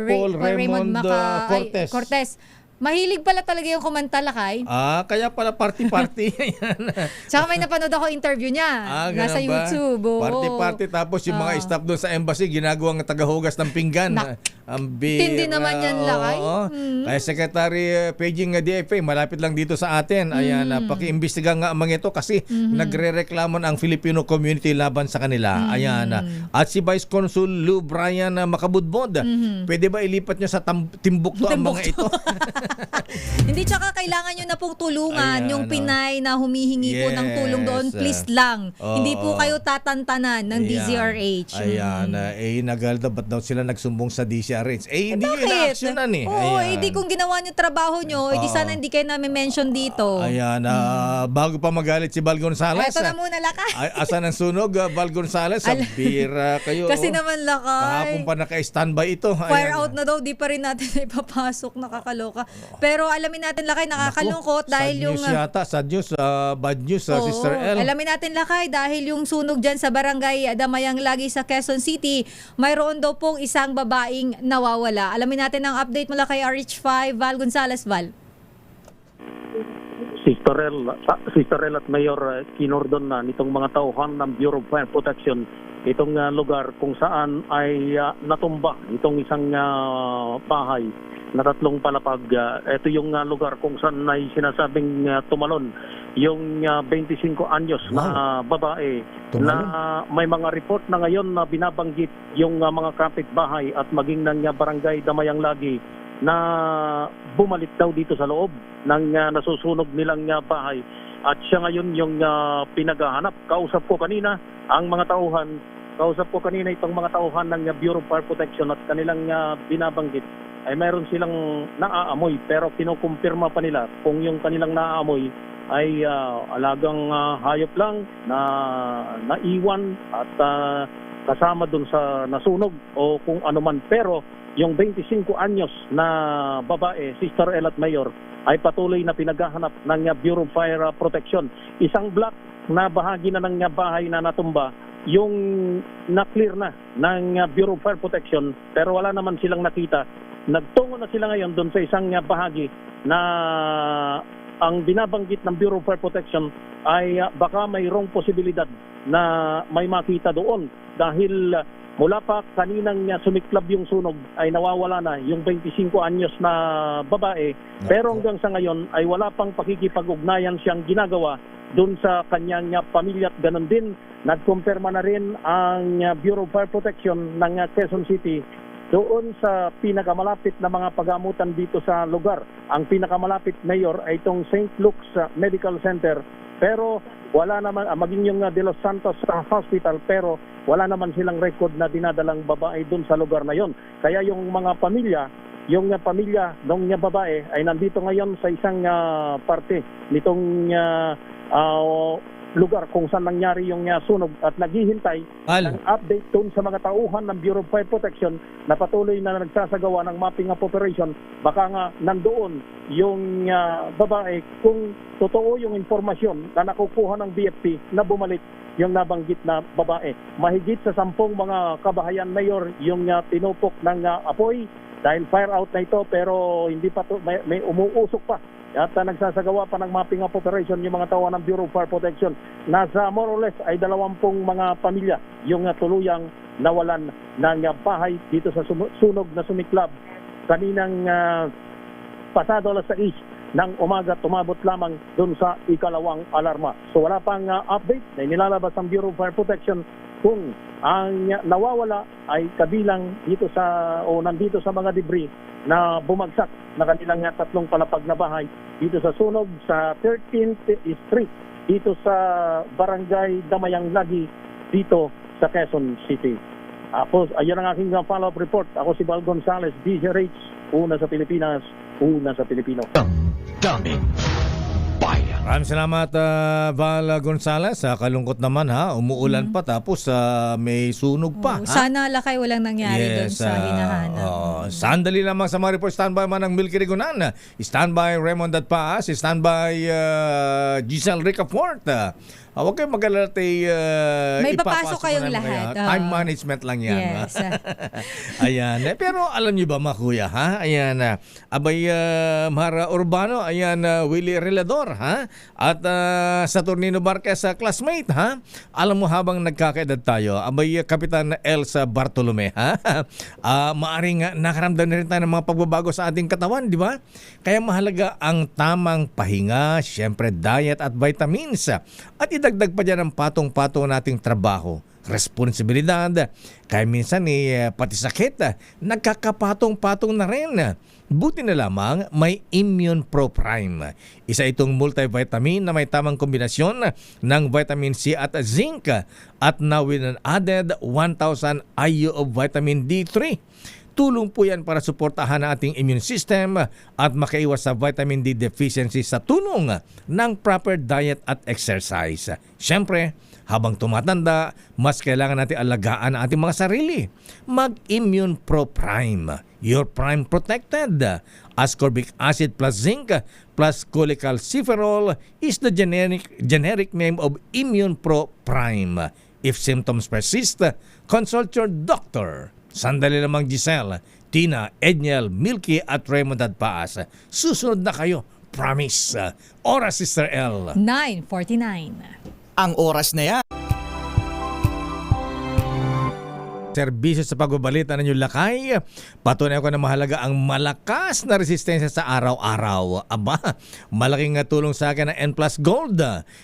Paul Raymond
Cortes. Mahilig pala talaga yung kumanta, Lakay.
Kaya pala party-party.
Tsaka may napanood ako interview niya. Nasa YouTube.
Party-party, tapos yung mga staff doon sa embassy ginagawang tagahugas ng pinggan. Ang bira.
Tindi naman yan, Lakay.
Kaya Secretary Paging DFA, malapit lang dito sa atin. Ayan, paki-imbestiga nga ang mga ito kasi nagre-reklamo ang Filipino community laban sa kanila. Ayan. At si Vice Consul Lou Brian Makabudbod, pwede ba ilipat nyo sa Timbuktu ang mga ito?
Hindi, tsaka kailangan nyo na pong tulungan yung Pinay na humihingi po ng tulong doon. Please lang. Hindi po kayo tatantanan ng DZRH.
Ayan. Nagalda, ba't daw sila nagsumbong sa DZRH? Hindi nyo ina-actionan eh.
Oo, di kung ginawa nyo trabaho nyo, di sana hindi kayo namin mention dito.
Ayan. Bago pa magalit si Val Gonzalez.
Ito na muna, Lakay.
Asan ang sunog, Val Gonzalez? Ang bira kayo.
Kasi naman, Lakay.
Kahapon pa naka-standby ito.
Fire out na daw, di pa rin natin ipapasok. Nakakaloka. Pero alamin natin, Lakay, nakakalungkot dahil yung...
Sad news, bad news, Sister L.
Alamin natin, Lakay, dahil yung sunog dyan sa barangay Damayang Lagi sa Quezon City, mayroon daw pong isang babaeng nawawala. Alamin natin ang update mula kay RH5, Val Gonzalez. Val.
Sister El at Mayor kinordon na nitong mga tauhan ng Bureau of Fire Protection itong lugar kung saan ay natumba itong isang bahay na tatlong palapag. Ito yung lugar kung saan ay sinasabing tumalon yung 25 anyos na babae na may mga report na ngayon na binabanggit yung mga kapitbahay at maging ng barangay Damayang Lagi na bumalik daw dito sa loob ng nasusunog nilang bahay. At siya ngayon yung pinaghahanap. Kausap ko kanina itong mga tauhan ng Bureau of Fire Protection at kanilang binabanggit ay mayroon silang naaamoy pero kinukumpirma pa nila kung yung kanilang naaamoy ay alagang hayop lang na naiwan at kasama dun sa nasunog o kung ano man. Pero yung 25 anyos na babae, Sister El at Mayor, ay patuloy na pinaghahanap ng Bureau of Fire Protection. Isang block na bahagi na ng bahay na natumba yung na-clear na ng Bureau of Fire Protection pero wala naman silang nakita. Nagtungo na sila ngayon doon sa isang bahagi na ang binabanggit ng Bureau of Fire Protection ay baka mayroong posibilidad na may makita doon dahil mula pa kaninang sumiklab yung sunog ay nawawala na yung 25 anyos na babae pero hanggang sa ngayon ay wala pang pakikipag-ugnayan siyang ginagawa doon sa kanyang pamilya at ganun din nagkumpirma na rin ang Bureau of Fire Protection ng Quezon City doon sa pinakamalapit na mga pagamutan dito sa lugar. Ang pinakamalapit mayor ay itong St. Luke's Medical Center pero wala naman maging yung De Los Santos Hospital pero wala naman silang record na dinadalang babae doon sa lugar na yon. Kaya yung mga pamilya, yung pamilya ng babae ay nandito ngayon sa isang parte nitong lugar kung saan nangyari yung sunog at naghihintay ng update doon sa mga tauhan ng Bureau of Fire Protection na patuloy na nagsasagawa ng mapping up operation. Baka nga nandoon yung babae kung totoo yung informasyon na nakukuha ng BFP na bumalik yung nabanggit na babae. Mahigit sa 10 mga kabahayan mayor yung tinupok ng apoy dahil fire out na ito pero hindi pa may umuusok pa. At nagsasagawa pa ng mapping up operation yung mga tao ng Bureau of Fire Protection. Nasa more or less ay 20 mga pamilya yung tuluyang nawalan ng bahay dito sa sunog na sumiklab. Kaninang pasado alas 6 ng umaga tumabot lamang doon sa ikalawang alarma. So wala pang update na inilalabas ng Bureau of Fire Protection kung ang nawawala ay kabilang dito sa o nandito sa mga debris na bumagsak na kanilang 3 palapag na bahay dito sa sunog sa 13th Street dito sa Barangay Damayang Lagi dito sa Quezon City. Ayan ang aking follow-up report. Ako si Val Gonzales, DZRH, una sa Pilipinas, una sa Pilipino.
Daming bayan.
Maraming salamat Val Gonzales. Kalungkot naman umuulan pa tapos may sunog pa.
Sana lakay walang nangyari doon sa hinahanap.
Sandali lamang sa mga report. Standby man ng Milky Rigunan. Standby Raymond Datpaas. Standby Giselle Ricafort. Huwag kayong mag-alala
may papasok kayong lahat.
Time management lang yan.
Yes.
Ayan. Pero alam niyo ba mga kuya, ayan, abay Mara Urbano, ayan, Willie Relador, at Saturnino Marquez, classmate, alam mo habang nagkakaedad tayo, abay Kapitan Elsa Bartolome, maaring nakaramdam na rin tayo ng mga pagbabago sa ating katawan, di ba? Kaya mahalaga ang tamang pahinga, syempre diet at vitamins, at idagdag pa dyan ang patong-patong nating trabaho, responsibilidad, kaya minsan pati sakit, nagkakapatong-patong na rin. Buti na lamang may Immune Pro Prime. Isa itong multivitamin na may tamang kombinasyon ng vitamin C at zinc at now with an added 1,000 IU of vitamin D3. Tulong po yan para suportahan ang ating immune system at makaiwas sa vitamin D deficiency sa tulong ng proper diet at exercise. Siyempre, habang tumatanda, mas kailangan natin alagaan ang ating mga sarili. Mag-Immune Pro Prime. Your Prime Protected. Ascorbic acid plus zinc plus cholecalciferol is the generic name of Immune Pro Prime. If symptoms persist, consult your doctor. Sandali lamang Giselle, Tina, Edniel, Milky at Raymond Datpaas. Susunod na kayo. Promise. Oras, Sister L.
9:49.
Ang oras na yan.
Serbisyo sa pagbabalita ng inyong lakay. Patunay ko na mahalaga ang malakas na resistensya sa araw-araw. Aba, malaking tulong sa akin ang N+ Gold.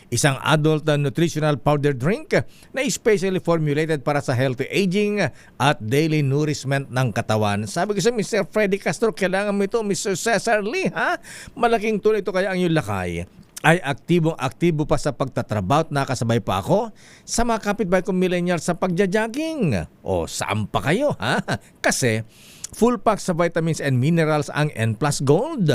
Isang adult nutritional powder drink na especially formulated para sa healthy aging at daily nourishment ng katawan. Sabi ko sa Mr. Freddy Castro, kailangan mo ito, Mr. Cesar Lee, Malaking tulong ito kaya ang inyong lakay. Ay aktibong-aktibo pa sa pagtatrabaho at nakasabay pa ako sa mga kapitbahay kong millennial sa pagja-jogging. O saan pa kayo, Kasi full pack sa vitamins and minerals ang N+ Gold.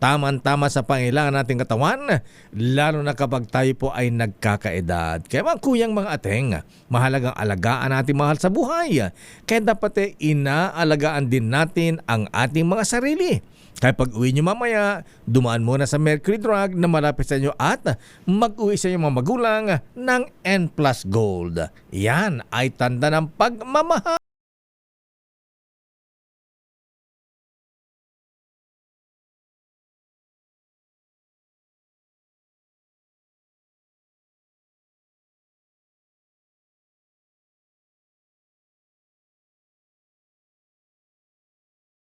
Tama-tama sa pangailangan nating katawan, lalo na kapag tayo po ay nagkakaedad. Kaya mga kuyang mga ateng, mahalagang alagaan natin mahal sa buhay. Kaya dapat inaalagaan din natin ang ating mga sarili. Kaya pag uwi nyo mamaya, dumaan muna sa Mercury Drug na malapit sa inyo at mag-uwi sa inyong mga magulang ng N Plus Gold. Yan ay tanda ng pagmamahal.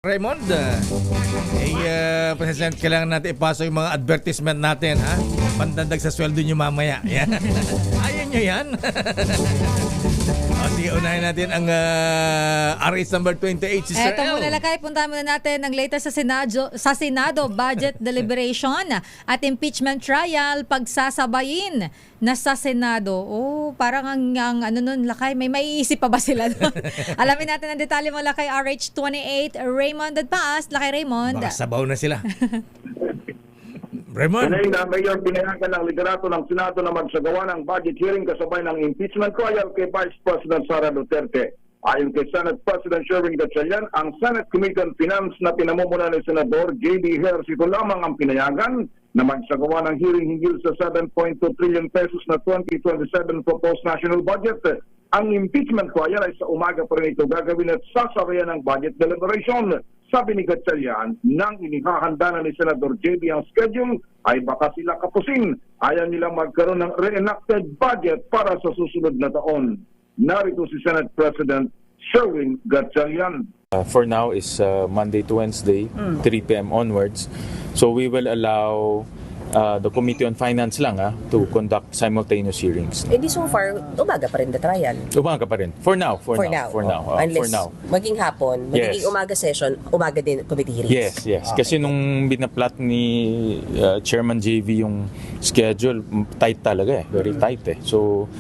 Raymond, President, kailangan natin ipasok yung mga advertisement natin, ha? Pandandag sa sweldo nyo mamaya. Yan. Ayaw nyo yan. O, sige, unahin natin ang RH number 28, Sister
Eto
L.
muna lakay, punta muna natin ang latest sa Senado budget deliberation at impeachment trial pagsasabayin na sa Senado. Oh, parang ang ano nun, lakay, may maiisip pa ba sila doon? Alamin natin ang detalye mo, lakay RH 28, Raymond Adpaas. Lakay Raymond.
Baka sabaw na sila. Raymond.
Ngayon na Mayor, pinayagan ng liderato ng Senado na magsagawa ng budget hearing kasabay ng impeachment trial kay Vice President Sara Duterte. Ayon kay Senate President Sherwin Gatchalian, ang Senate Committee on Finance na pinamumuna ni Senador J.D. Harris, ito lamang ang pinayagan na magsagawa ng hearing hinggil sa 7.2 trillion pesos na 2027 proposed national budget. Ang impeachment trial ay sa umaga pa rin ito gagawin at sasabayan ng budget deliberation. Sabi ni Gatchalian, nang inihahanda na ni Senador J.B. ang schedule, ay baka sila kapusin. Ayaw nilang magkaroon ng reenacted budget para sa susunod na taon. Narito si Senate President Sherwin Gatchalian.
For now is Monday to Wednesday, 3 p.m. onwards. So we will allow the Committee on Finance lang to conduct simultaneous hearings.
Hindi so far, umaga pa rin the trial.
Umaga pa rin. For now.
Unless maging hapon, magiging umaga session, umaga din committee hearings.
Yes. Kasi nung binaplat ni Chairman JV yung schedule, tight talaga very tight So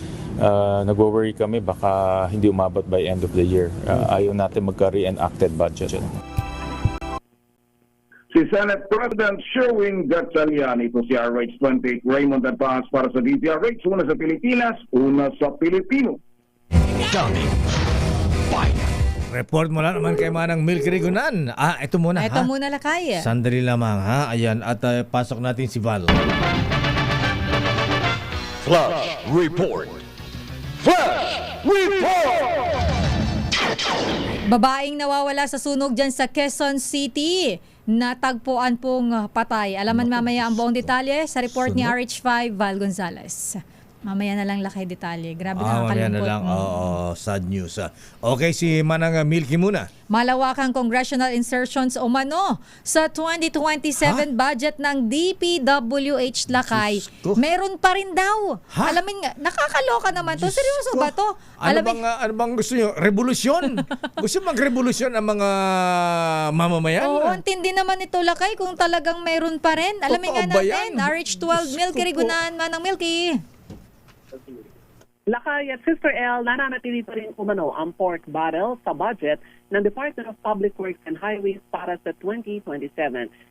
nag-worry kami baka hindi umabot by end of the year. Ayaw natin magka-reenacted budget.
Si Senate President Sherwin Gatchalian, ito si RH 28 Raymond Advance para sa DZRH, una sa Pilipinas, una sa Pilipino.
Daming Bayan.
Report mo lang naman kay Manang Milky Rigunan. Ito muna
Ito muna lakay.
Sandali lamang ha. Ayan, at pasok natin si Val.
Flash Report. Flash Report!
Babaeng nawawala sa sunog dyan sa Quezon City. Natagpuan pong patay. Alaman mamaya ang buong detalye sa report ni RH5 Val Gonzalez. Mamaya na lang lakay detalye. Grabe nakakalungkot.
Mamaya na lang. Sad news. Okay, si Manang Milky muna.
Malawakang congressional insertions umano sa 2027 budget ng DPWH lakay. Meron pa rin daw. Alamin nga, nakakaloka naman to. Seryoso ba to?
Ano bang gusto nyo? Revolusyon? Gusto mag-revolusyon ang mga mamamayan?
Oo, antindi naman ito lakay kung talagang meron pa rin. Alamin nga natin. RH12 Milky Rigunan, Manang Milky.
Lakay at Sister L, nananatili pa rin umano ang pork barrel sa budget ng Department of Public Works and Highways para sa 2027.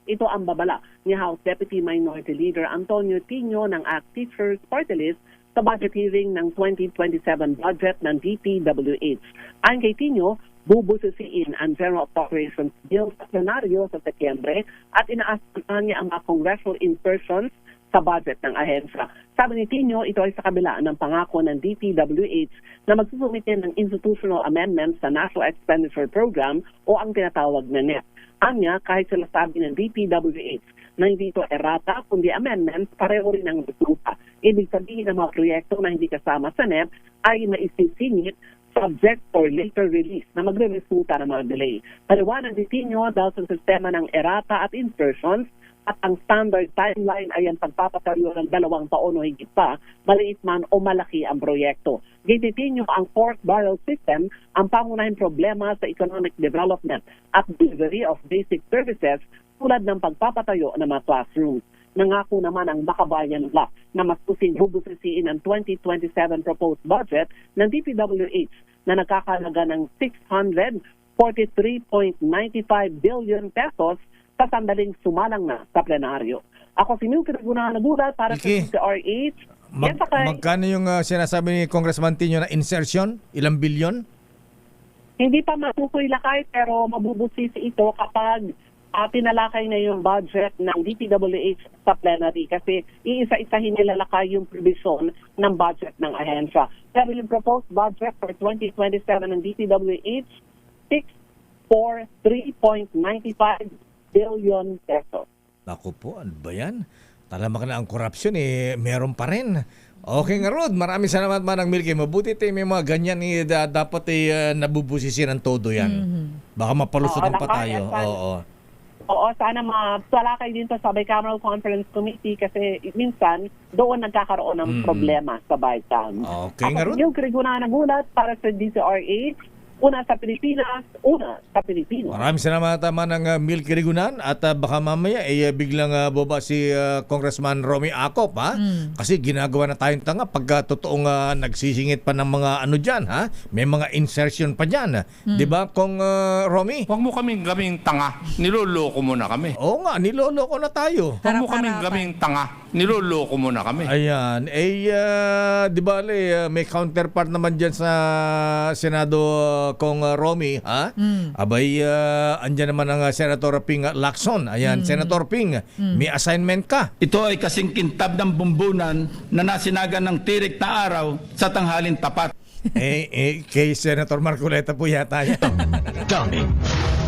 Ito ang babala ni House Deputy Minority Leader Antonio Tino ng ACT Teachers Party List sa budget hearing ng 2027 budget ng DPWH. Ayon kay Tino, bubusisiin ang General Appropriations Bill sa plenaryo sa Setyembre at inaasahan niya ang mga congressional insertions sa budget ng ahensya. Sabi ni Tino, ito ay sa kabila ng pangako ng DPWH na magsusumite ng institutional amendments sa National Expenditure Program o ang tinatawag na NEP. Anya, kahit sila sabi ng DPWH na hindi ito errata kundi amendments, pareho rin ang resulta. Ibig sabihin ng mga proyekto na hindi kasama sa NEP ay naisisingit subject or later release na magre-resulta ng mga delay. Paliwanag ni Tino dahil sa sistema ng errata at insertions at ang standard timeline ay ang pagpapatayo ng 2 taon o higit pa, maliit man o malaki ang proyekto. Ginitin nyo ang pork barrel system ang pangunahing problema sa economic development at delivery of basic services tulad ng pagpapatayo ng mga classrooms. Nangako naman ang Bakabayan Block na mas bubusisiin ang 2027 proposed budget ng DPWH na nagkakalaga ng 643.95 billion pesos sa sandaling sumalang na sa plenaryo. Ako si Milky Rigunan nagulat para sa DZRH.
Magkano yung sinasabi ni Congressman Tino na insertion? Ilang bilyon?
Hindi pa matukoy lakay pero mabubusisi ito kapag tinalakay na yung budget ng DPWH sa plenary kasi iisa-isahin nilalakay yung provision ng budget ng ahensya. Pero yung proposed budget for 2027 ng DPWH, 643.95 billion pesos.
Naku po, ano ba yan? Talamak na ang korupsyon meron pa rin. Okay nga Rod, maraming salamat Manang Milky. Mabuti tayo may mga ganyan dapat nabubusisiran todo yan. Baka mapalusutan pa tayo.
Oo, sana matalakay din to sa Bicameral Conference Committee kasi minsan doon nagkakaroon ng problema sa BICAM.
Okay nga Rod.
Yung Kriguna nagulat para sa DCRH, una sa Pilipinas, una sa Pilipino.
Maraming salamat Manang Milky Rigunan at baka mamaya biglang boba si Congressman Romy Acop ha? Kasi ginagawa na tayong tanga pagka totoong nagsisingit pa ng mga ano dyan ha? May mga insertion pa dyan. Di ba Kong Romy?
Huwag mo kaming tanga, niloloko mo na kami.
Oo nga, niloloko na tayo.
Huwag mo kaming tanga, niloloko mo na kami.
Ayan, di ba may counterpart naman dyan sa Senado Kong Romy, ha? Abay, andyan naman ang Senator Ping Lacson. Ayan, Senator Ping, may assignment ka.
Ito ay kasing kintab ng bumbunan na nasinagan ng tirik na araw sa tanghalin tapat.
Kay Senator Marcoleta po yata yan.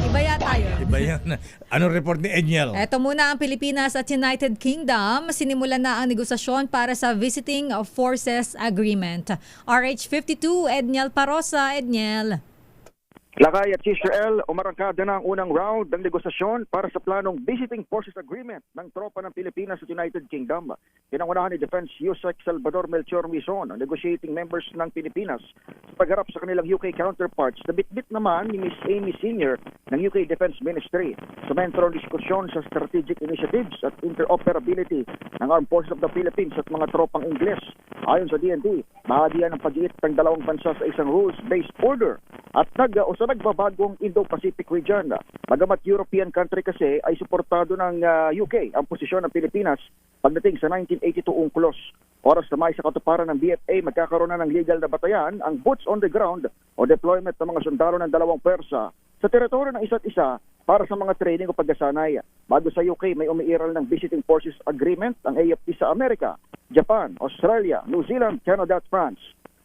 Iba yata yun.
Iba yan. Anong report ni Edniel?
Ito muna ang Pilipinas at United Kingdom. Sinimulan na ang negosasyon para sa Visiting Forces Agreement. RH52, Edniel Parosa. Edniel.
Lakay at Sister L, umarangkada na ang unang round ng negosasyon para sa planong Visiting Forces Agreement ng tropa ng Pilipinas at United Kingdom. Pinangunahan ni Defense Yusek Salvador Melchor Mison ang negotiating members ng Pilipinas sa pagharap sa kanilang UK counterparts. Nabitbit naman ni Miss Amy Senior ng UK Defense Ministry sa mentor diskusyon sa strategic initiatives at interoperability ng Armed Forces of the Philippines at mga tropang Ingles. Ayon sa DND, bahagi yan ng pag-iit ng dalawang bansa sa isang rules-based order at sa nagbabagong Indo-Pacific region. Bagamat European country kasi ay suportado ng UK ang posisyon ng Pilipinas pagdating sa 1982 UNCLOS. Oras na may sa katuparan ng BFA, magkakaroon na ng legal na batayan ang boots on the ground o deployment ng mga sundalo ng dalawang pwersa sa teritoryo ng isa't isa para sa mga training o pagkasanay. Bago sa UK, may umiiral ng Visiting Forces Agreement ang AFP sa Amerika, Japan, Australia, New Zealand, Canada at France.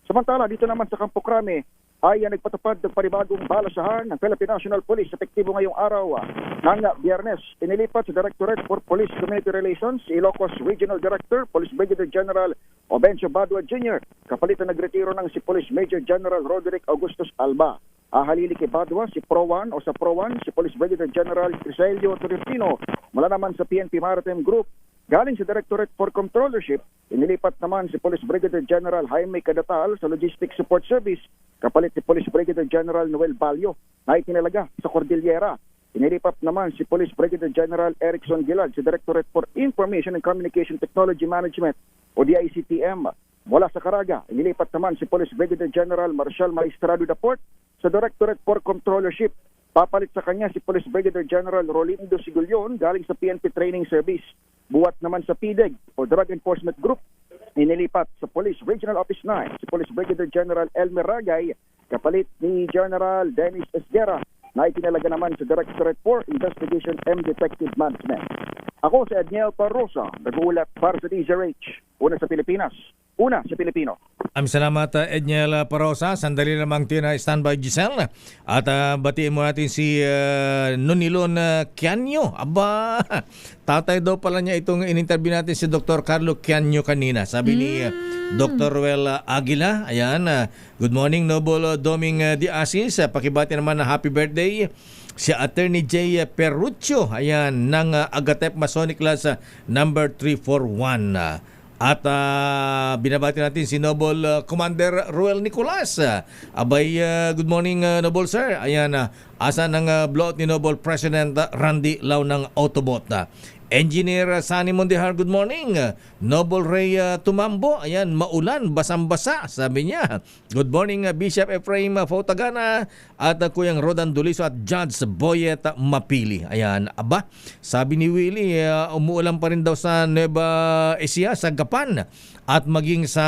Samantala, dito naman sa Campo Crame, ay nagpatupad ng panibagong balasahan ng Philippine National Police epektibo ngayong araw ng Biyernes. Inilipat sa Directorate for Police Community Relations, Ilocos Regional Director, Police Brigadier General Obencio Badua Jr. Kapalit na nagretiro ng si Police Major General Roderick Augustus Alba. Halili kay Badua si Pro-1 o sa Pro-1 si Police Brigadier General Criselio Torrentino mula naman sa PNP Maritime Group. Galing sa Directorate for Controllership, inilipat naman si Police Brigadier General Jaime Cadatal sa Logistics Support Service, kapalit si Police Brigadier General Noel Balyo na itinalaga sa Cordillera. Inilipat naman si Police Brigadier General Erickson Gilad sa Directorate for Information and Communication Technology Management o DICTM. Mula sa Caraga, inilipat naman si Police Brigadier General Marshal Maestrado Daport sa Directorate for Controllership. Papalit sa kanya si Police Brigadier General Rolindo Sigulyon galing sa PNP Training Service. Buwat naman sa PDEG o Drug Enforcement Group, inilipat sa Police Regional Office 9 si Police Brigadier General Elmer Ragay, kapalit ni General Dennis Esguera na itinalaga naman sa Directorate for Investigation and Detective Management. Ako si Edniel Parrosa, nag-uulat para sa DZRH, una sa Pilipinas, una sa Pilipino.
Salamat Edniel Parosa. Sandali lamang standby Giselle. At batiin mo natin si Nonilon Quianyo. Aba, tatay daw pala niya itong in-interview natin si Dr. Carlo Quianyo kanina. Sabi ni Dr. Ruel Aguila. Ayan, good morning Noble Doming Di Asis. Pakibati naman na happy birthday si Attorney J. Perruccio. Ayan, ng Agatep Masonic Class number 341. At binabati natin si Noble Commander Ruel Nicolas. Abay, good morning Noble Sir. Ayan, asa ng blowout ni Noble President Randy Lau ng Autobot. Engineer Sunny Mondihar, good morning. Noble Ray Tumambo, ayan, maulan, basang-basa, sabi niya. Good morning Bishop Ephraim Fautagana at Kuyang Rodan Duliso at Judge Boyet Mapili. Ayan, aba, sabi ni Willie, umuulan pa rin daw sa Nueva Ecija, sa Gapan at maging sa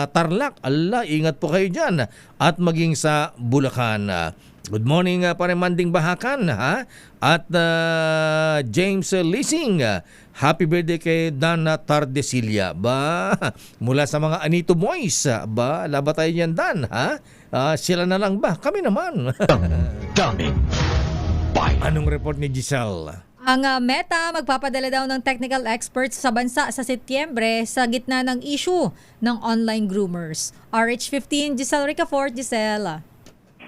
Tarlac. Ala, ingat po kayo dyan. At maging sa Bulacan. Good morning, pare Manding Bahakan, ha? At James Lising, happy birthday kay Dana Tardesilia. Ba, mula sa mga Anito Boys, ba, laba tayo yan, Dan, ha? Sila na lang ba? Kami naman.
Daming Bayan.
Anong report ni Giselle?
Ang Meta magpapadala daw ng technical experts sa bansa sa Setyembre sa gitna ng issue ng online groomers. RH15, Giselle Ricafort. Giselle.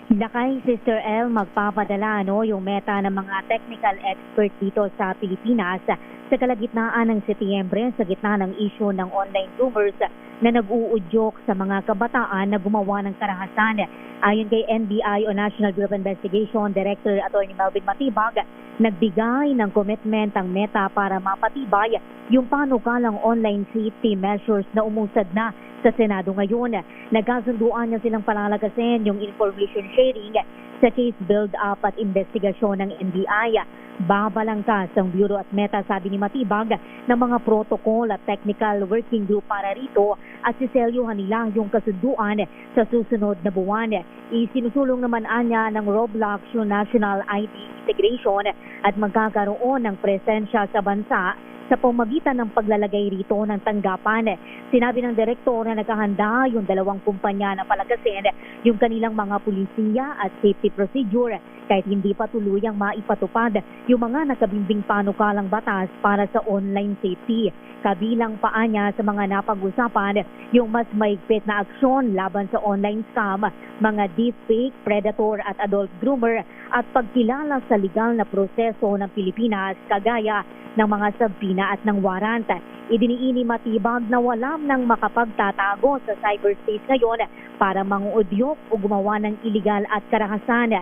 Nakay Sister L, magpapadala yung Meta ng mga technical expert dito sa Pilipinas sa kalagitnaan ng Setyembre sa gitna ng issue ng online groomers na nag-uudyok sa mga kabataan na gumawa ng karahasan. Ayon kay NBI o National Bureau of Investigation Director Atty. Melvin Matibag, nagbigay ng commitment ang Meta para mapatibay yung panukalang online safety measures na umusad na sa Senado ngayon. Nagkasunduan niya silang palalagasin yung information sharing sa case build-up at investigasyon ng NBI. Babalangkas ang Bureau at Meta, sabi ni Matibag, ng mga protocol at technical working group para rito at siselyuhan nila yung kasunduan sa susunod na buwan. Isinusulong naman anya ng Roblox yung National ID Integration at magkakaroon ng presensya sa bansa sa pamagitan ng paglalagay rito ng tanggapan. Sinabi ng direktor na nakahanda yung 2 kumpanya na palagasin yung kanilang mga pulisiya at safety procedure kahit hindi pa tuluyang maipatupad yung mga nakabimbing panukalang batas para sa online safety. Kabilang pa niya sa mga napag-usapan yung mas maigpit na aksyon laban sa online scam, mga deepfake, predator at adult groomer at pagkilala sa legal na proseso ng Pilipinas kagaya ng mga sabina at ng warrant. Idiniini Matibag na walang nang makapagtatago sa cyberspace ngayon para manguudyok o gumawa ng iligal at karahasan.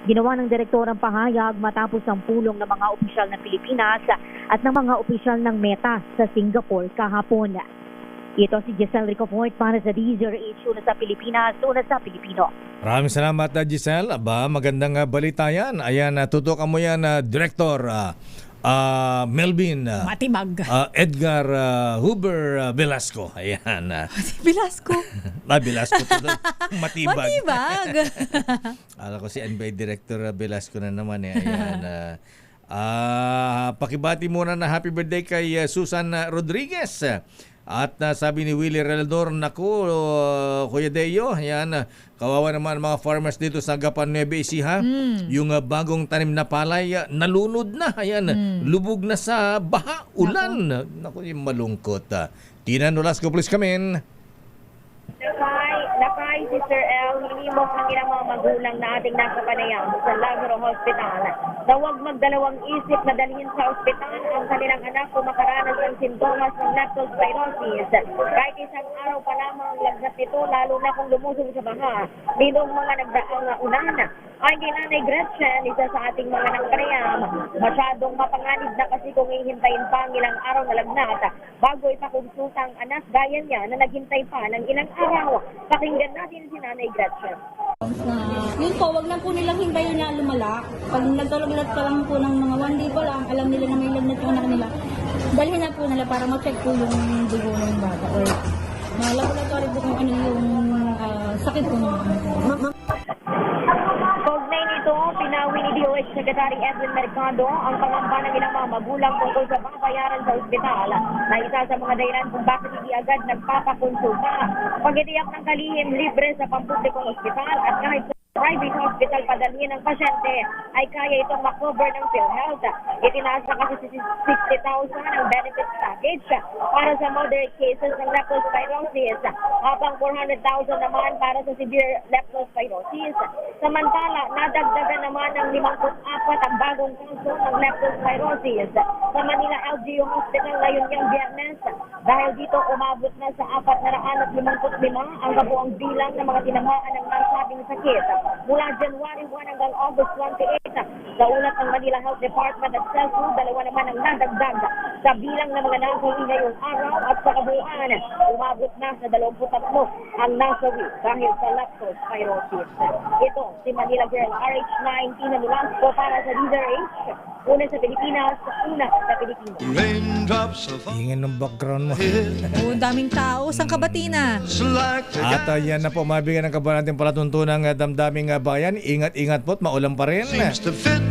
Ginawa ng direktor ang pahayag matapos ang pulong ng mga opisyal ng Pilipinas at ng mga opisyal ng Meta sa Singapore kahapon. Ito si Giselle Ricafort para sa DZRH, una sa Pilipinas, una sa Pilipino.
Maraming salamat, Giselle. Aba, magandang balita yan. Ayan, tutukan mo yan, Director Melvin
Matibag.
Edgar Huber Velasco. Ayan.
Velasco.
Velasco to Matibag.
Matibag.
Alam ko si NBI Director Velasco na naman. Ayan. Pakibati muna na happy birthday kay Susan Rodriguez. At sabi ni Willie Relador, naku, Kuya Deo, ayan, kawawa naman mga farmers dito sa Gapan Nueva Ecija. Yung bagong tanim na palay, nalunod na, ayan, lubog na sa baha, ulan. Naku, yung malungkot. Tina Nolasco, please come in.
Nakay, Sister L, hinimok ng ilang mga magulang na ating nasa Panayam sa Lazaro Hospital na huwag magdalawang isip na dalhin sa ospital ang kanilang anak kung makaranas ng sintomas ng leptospirosis. Kahit isang araw pa lamang lagnat nito, lalo na kung lumusog sa baha, nitong mga nagdaang ulan. Ay kay Nanay Gretchen, isa sa ating mga nagpanayam, masyadong mapanganib na kasi kung hihintayin pa ang ilang araw na lagnat bago ipakonsulta ang anak gaya niya na naghintay pa ng ilang araw. Pakinggan natin si Nanay Gretchen.
Yun po, wag lang po nilang hintayin na lumala. Pag nagdalaglat pa lang po ng mga 1 day pa lang, alam nila na may lagnat yung anak nila. Dalhin na po nila para ma-check po yung dugo ng bata or laboratory po kung ano yung sakit po ng
Kaugnay nito, pinawi ni DOH Secretary Edwin Mercado ang pangamba ng ilang mga magulang tungkol sa babayaran sa ospital na isa sa mga dahilan kung bakit hindi agad nagpapakonsulta. Pag-itiyak ng kalihim libre sa pampublikong ospital at kahit sa private hospital padalhin ng pasyente ay kaya itong makover ng PhilHealth. Itinaas na kasi 60,000 ang benefits package para sa moderate cases ng leptospirosis, habang 400,000 naman para sa severe leptospirosis. Samantala, nadagdagan naman ng 54 ang bagong kaso ng leptospirosis sa Manila LGU Hospital ngayon niyang Biyernes. Dahil dito umabot na sa 455 ang kabuang bilang ng mga tinamaan ng nasabing sakit mula January 1 hanggang August 28. Sa ulat ng Manila Health Department at CESU, 2 naman ang nadagdag sa bilang ng mga nasawi ngayong araw at sa kabuuan, umabot na sa 23 ang nasawi dahil sa leptospirosis. Ito si Manila Girl RH19 na Nolasco para sa DZRH. Una sa Pilipinas, una sa Pilipinas.
Ingin ng background mo.
Oo, daming tao. Saan ka ba, Tina?
At yan na po, mabigyan ng kabayan natin palatuntunang damdaming bayan. Ingat-ingat po at maulan pa rin.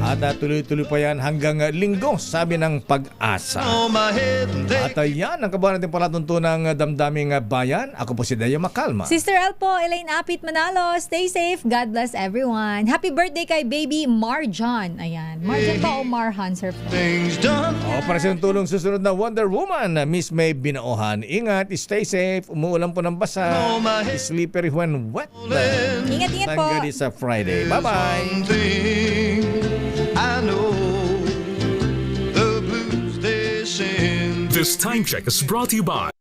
At tuloy-tuloy pa yan hanggang linggo, sabi ng Pag-asa. At yan ang kabayan natin palatuntunang damdaming bayan. Ako po si Dayo Makalma.
Sister El po, Elaine Apit Manalo. Stay safe. God bless everyone. Happy birthday kay baby Marjan. Ayan. Marjan ba o Marhan, Sir?
Operasyon tulong susunod na Wonder Woman. Miss May Binaohan. Ingat, stay safe. Umuulan po ng basa. Slippery when wet.
Ingat-ingat
Thank
po.
God it's a Friday. Bye-bye.
This time check is brought to you by